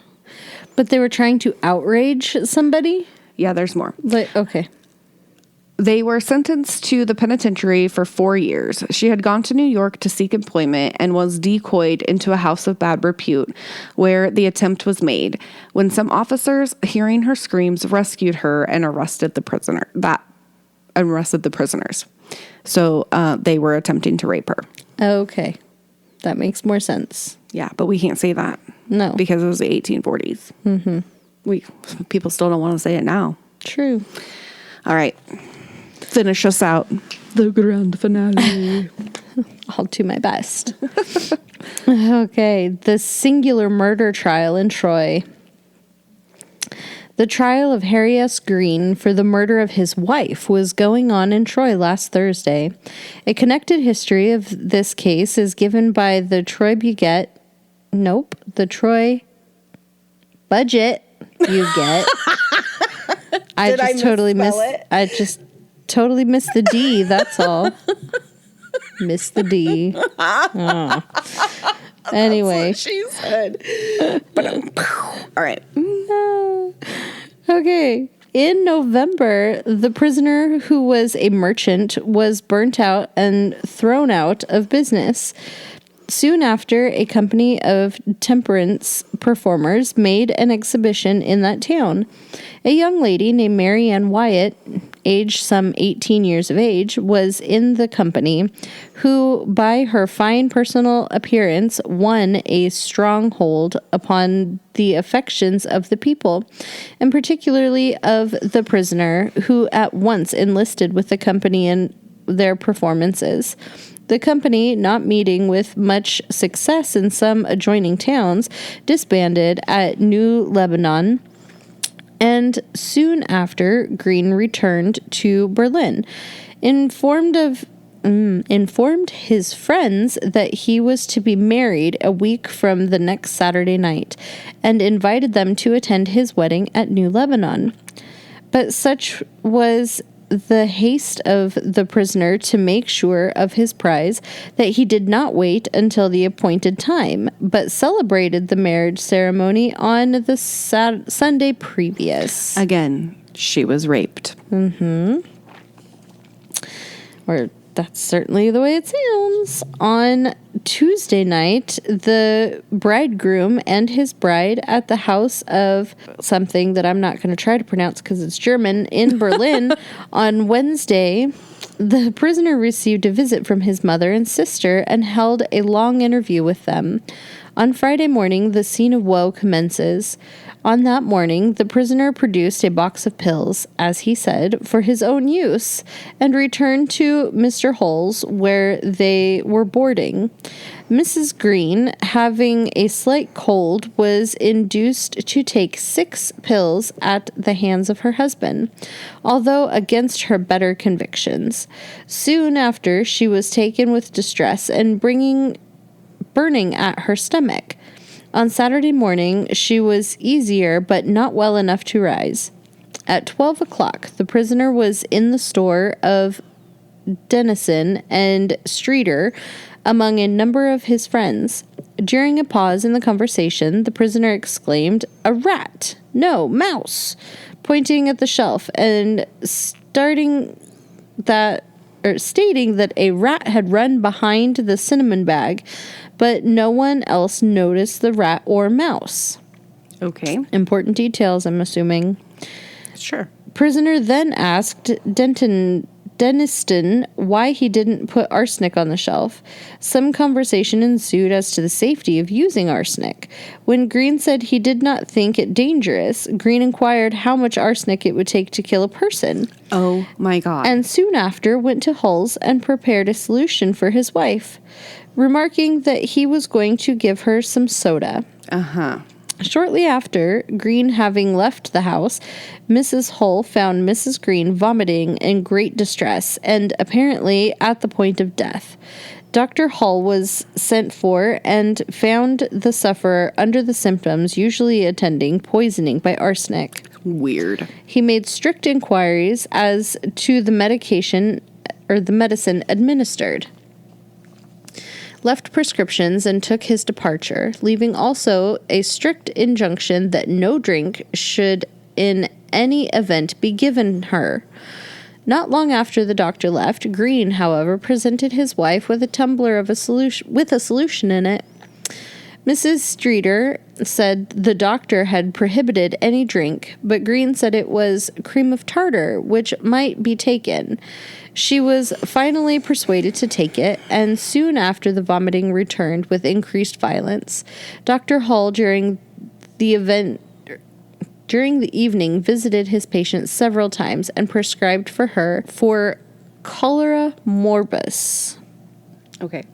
But they were trying to outrage somebody? Yeah, there's more. Okay. They were sentenced to the penitentiary for 4 years. She had gone to New York to seek employment and was decoyed into a house of bad repute where the attempt was made, when some officers, hearing her screams, rescued her and arrested the prisoners. So they were attempting to rape her. Okay. That makes more sense. Yeah, but we can't say that. No. Because it was the 1840s. People still don't want to say it now. True. All right. Finish us out. The grand finale. I'll do my best. Okay. The singular murder trial in Troy. The trial of Harry S. Green for the murder of his wife was going on in Troy last Thursday. A connected history of this case is given by the Troy Budget you get. I just totally missed the D, that's all. Missed the D. Oh. Anyway. That's what she said. All right. Okay. In November, the prisoner, who was a merchant, was burnt out and thrown out of business. Soon after, a company of temperance performers made an exhibition in that town. A young lady named Mary Ann Wyatt, aged some 18 years of age, was in the company, who, by her fine personal appearance, won a stronghold upon the affections of the people, and particularly of the prisoner, who at once enlisted with the company in their performances. The company, not meeting with much success in some adjoining towns, disbanded at New Lebanon, and soon after, Green returned to Berlin, informed his friends that he was to be married a week from the next Saturday night, and invited them to attend his wedding at New Lebanon. But such was the haste of the prisoner to make sure of his prize that he did not wait until the appointed time, but celebrated the marriage ceremony on the Sunday previous. Again, she was raped. Or that's certainly the way it sounds. On Tuesday night, the bridegroom and his bride at the house of something that I'm not going to try to pronounce because it's German in Berlin. On Wednesday, the prisoner received a visit from his mother and sister and held a long interview with them. On Friday morning, the scene of woe commences. On that morning, the prisoner produced a box of pills, as he said, for his own use, and returned to Mr. Hull's, where they were boarding. Mrs. Green, having a slight cold, was induced to take 6 pills at the hands of her husband, although against her better convictions. Soon after, she was taken with distress and burning at her stomach. On Saturday morning, she was easier, but not well enough to rise. At 12 o'clock, the prisoner was in the store of Dennison and Streeter among a number of his friends. During a pause in the conversation, the prisoner exclaimed, "A rat! No, mouse!" pointing at the shelf and stating that a rat had run behind the cinnamon bag, but no one else noticed the rat or mouse. Okay. Important details, I'm assuming. Sure. Prisoner then asked Denniston why he didn't put arsenic on the shelf. Some conversation ensued as to the safety of using arsenic. When Green said he did not think it dangerous, Green inquired how much arsenic it would take to kill a person. Oh my God. And soon after went to Hull's and prepared a solution for his wife, remarking that he was going to give her some soda. Shortly after, Green having left the house, Mrs. Hull found Mrs. Green vomiting in great distress and apparently at the point of death. Dr. Hull was sent for and found the sufferer under the symptoms usually attending poisoning by arsenic. Weird. He made strict inquiries as to the medicine administered, left prescriptions, and took his departure, leaving also a strict injunction that no drink should in any event be given her. Not long after the doctor left, Green, however, presented his wife with a tumbler of a solution in it. Mrs. Streeter said the doctor had prohibited any drink, but Green said it was cream of tartar, which might be taken. She was finally persuaded to take it, and soon after the vomiting returned with increased violence. Dr. Hull, during the evening, visited his patient several times and prescribed for her for cholera morbus. Okay.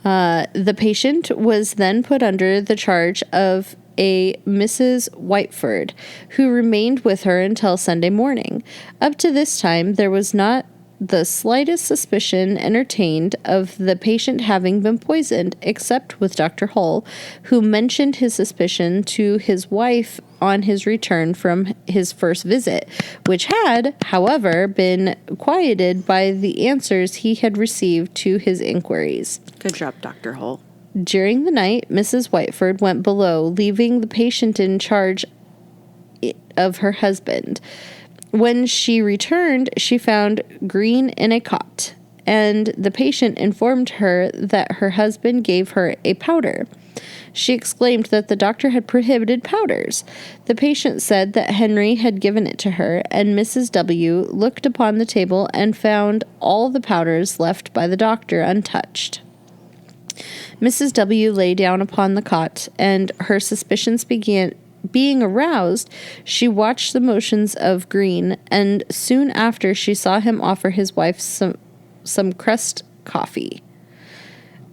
The patient was then put under the charge of a Mrs. Whiteford, who remained with her until Sunday morning. Up to this time, there was not the slightest suspicion entertained of the patient having been poisoned, except with Dr. Hull, who mentioned his suspicion to his wife on his return from his first visit, which had, however, been quieted by the answers he had received to his inquiries. Good job, Dr. Hull. During the night, Mrs. Whiteford went below, leaving the patient in charge of her husband. When she returned, she found Green in a cot, and the patient informed her that her husband gave her a powder. She exclaimed that the doctor had prohibited powders. The patient said that Henry had given it to her, and Mrs. W. looked upon the table and found all the powders left by the doctor untouched. Mrs. W. lay down upon the cot, and her suspicions being aroused, she watched the motions of Green, and soon after she saw him offer his wife some crust coffee,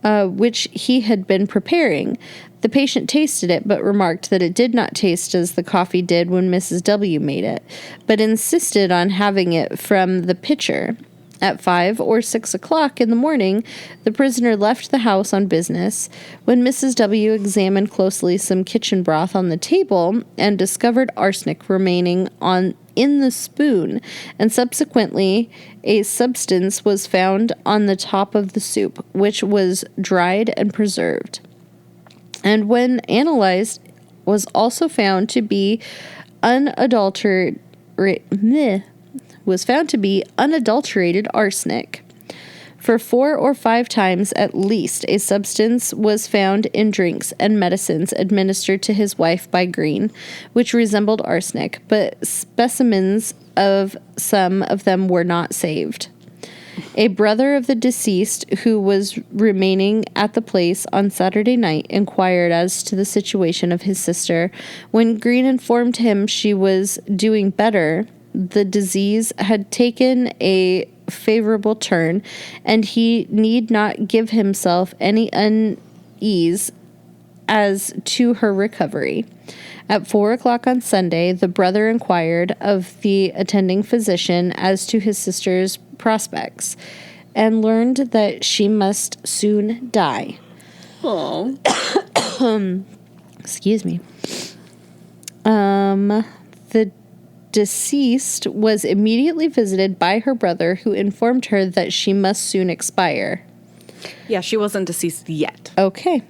which he had been preparing. The patient tasted it, but remarked that it did not taste as the coffee did when Mrs. W. made it, but insisted on having it from the pitcher. At 5 or 6 o'clock in the morning, the prisoner left the house on business. When Mrs. W. examined closely some kitchen broth on the table and discovered arsenic remaining in the spoon, and subsequently a substance was found on the top of the soup, which was dried and preserved, and when analyzed was also found to be unadulterated arsenic. For 4 or 5 times at least, a substance was found in drinks and medicines administered to his wife by Green, which resembled arsenic, but specimens of some of them were not saved. A brother of the deceased who was remaining at the place on Saturday night inquired as to the situation of his sister. When Green informed him she was doing better, the disease had taken a favorable turn, and he need not give himself any unease as to her recovery. At 4 o'clock on Sunday, the brother inquired of the attending physician as to his sister's prospects, and learned that she must soon die. Oh. Excuse me. The deceased was immediately visited by her brother, who informed her that she must soon expire. Yeah, she wasn't deceased yet. Okay.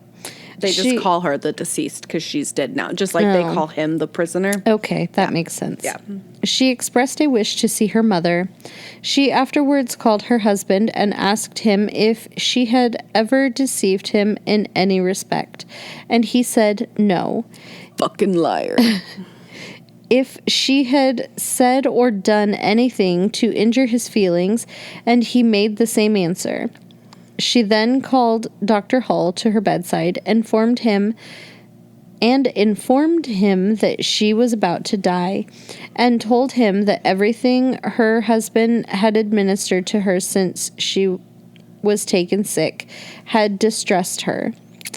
They just call her the deceased because she's dead now, just like they call him the prisoner. Okay, that makes sense. Yeah. She expressed a wish to see her mother. She afterwards called her husband and asked him if she had ever deceived him in any respect, and he said no. Fucking liar. If she had said or done anything to injure his feelings, and he made the same answer. She then called Dr. Hull to her bedside, informed him that she was about to die, and told him that everything her husband had administered to her since she was taken sick had distressed her.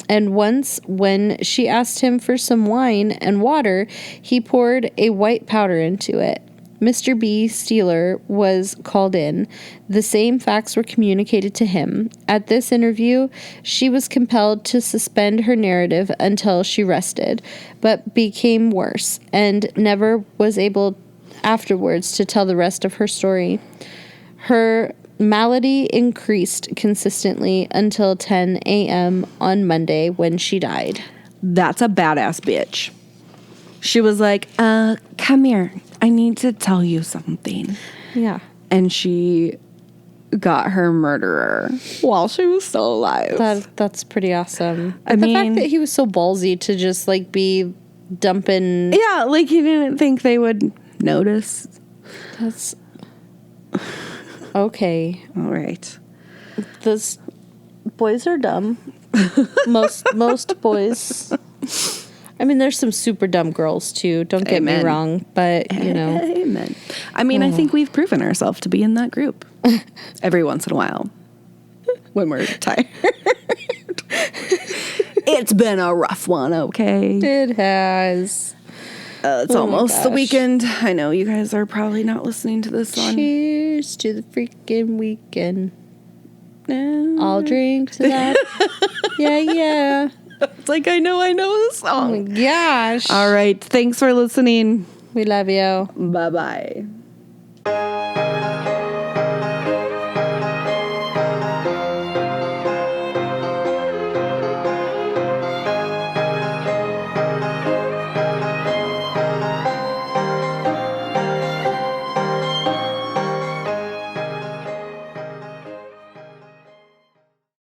And once, when she asked him for some wine and water, he poured a white powder into it. Mr. B. Steeler was called in. The same facts were communicated to him. At this interview, she was compelled to suspend her narrative until she rested, but became worse, and never was able afterwards to tell the rest of her story. Her malady increased consistently until 10 a.m. on Monday, when she died. That's a badass bitch. She was like, come here. I need to tell you something. Yeah. And she got her murderer while she was still alive. That's pretty awesome. The fact that he was so ballsy to just, like, be dumping... Yeah, like, he didn't think they would notice. That's... Okay. All right. Those boys are dumb. Most boys... I mean, there's some super dumb girls, too. Don't get me wrong, but, you know. Amen. I mean, I think we've proven ourselves to be in that group every once in a while when we're tired. It's been a rough one, okay? It has. It's almost the weekend. I know you guys are probably not listening to this one. Cheers to the freaking weekend. I'll drink to that. Yeah. It's like, I know the song. Oh my gosh. All right. Thanks for listening. We love you. Bye-bye.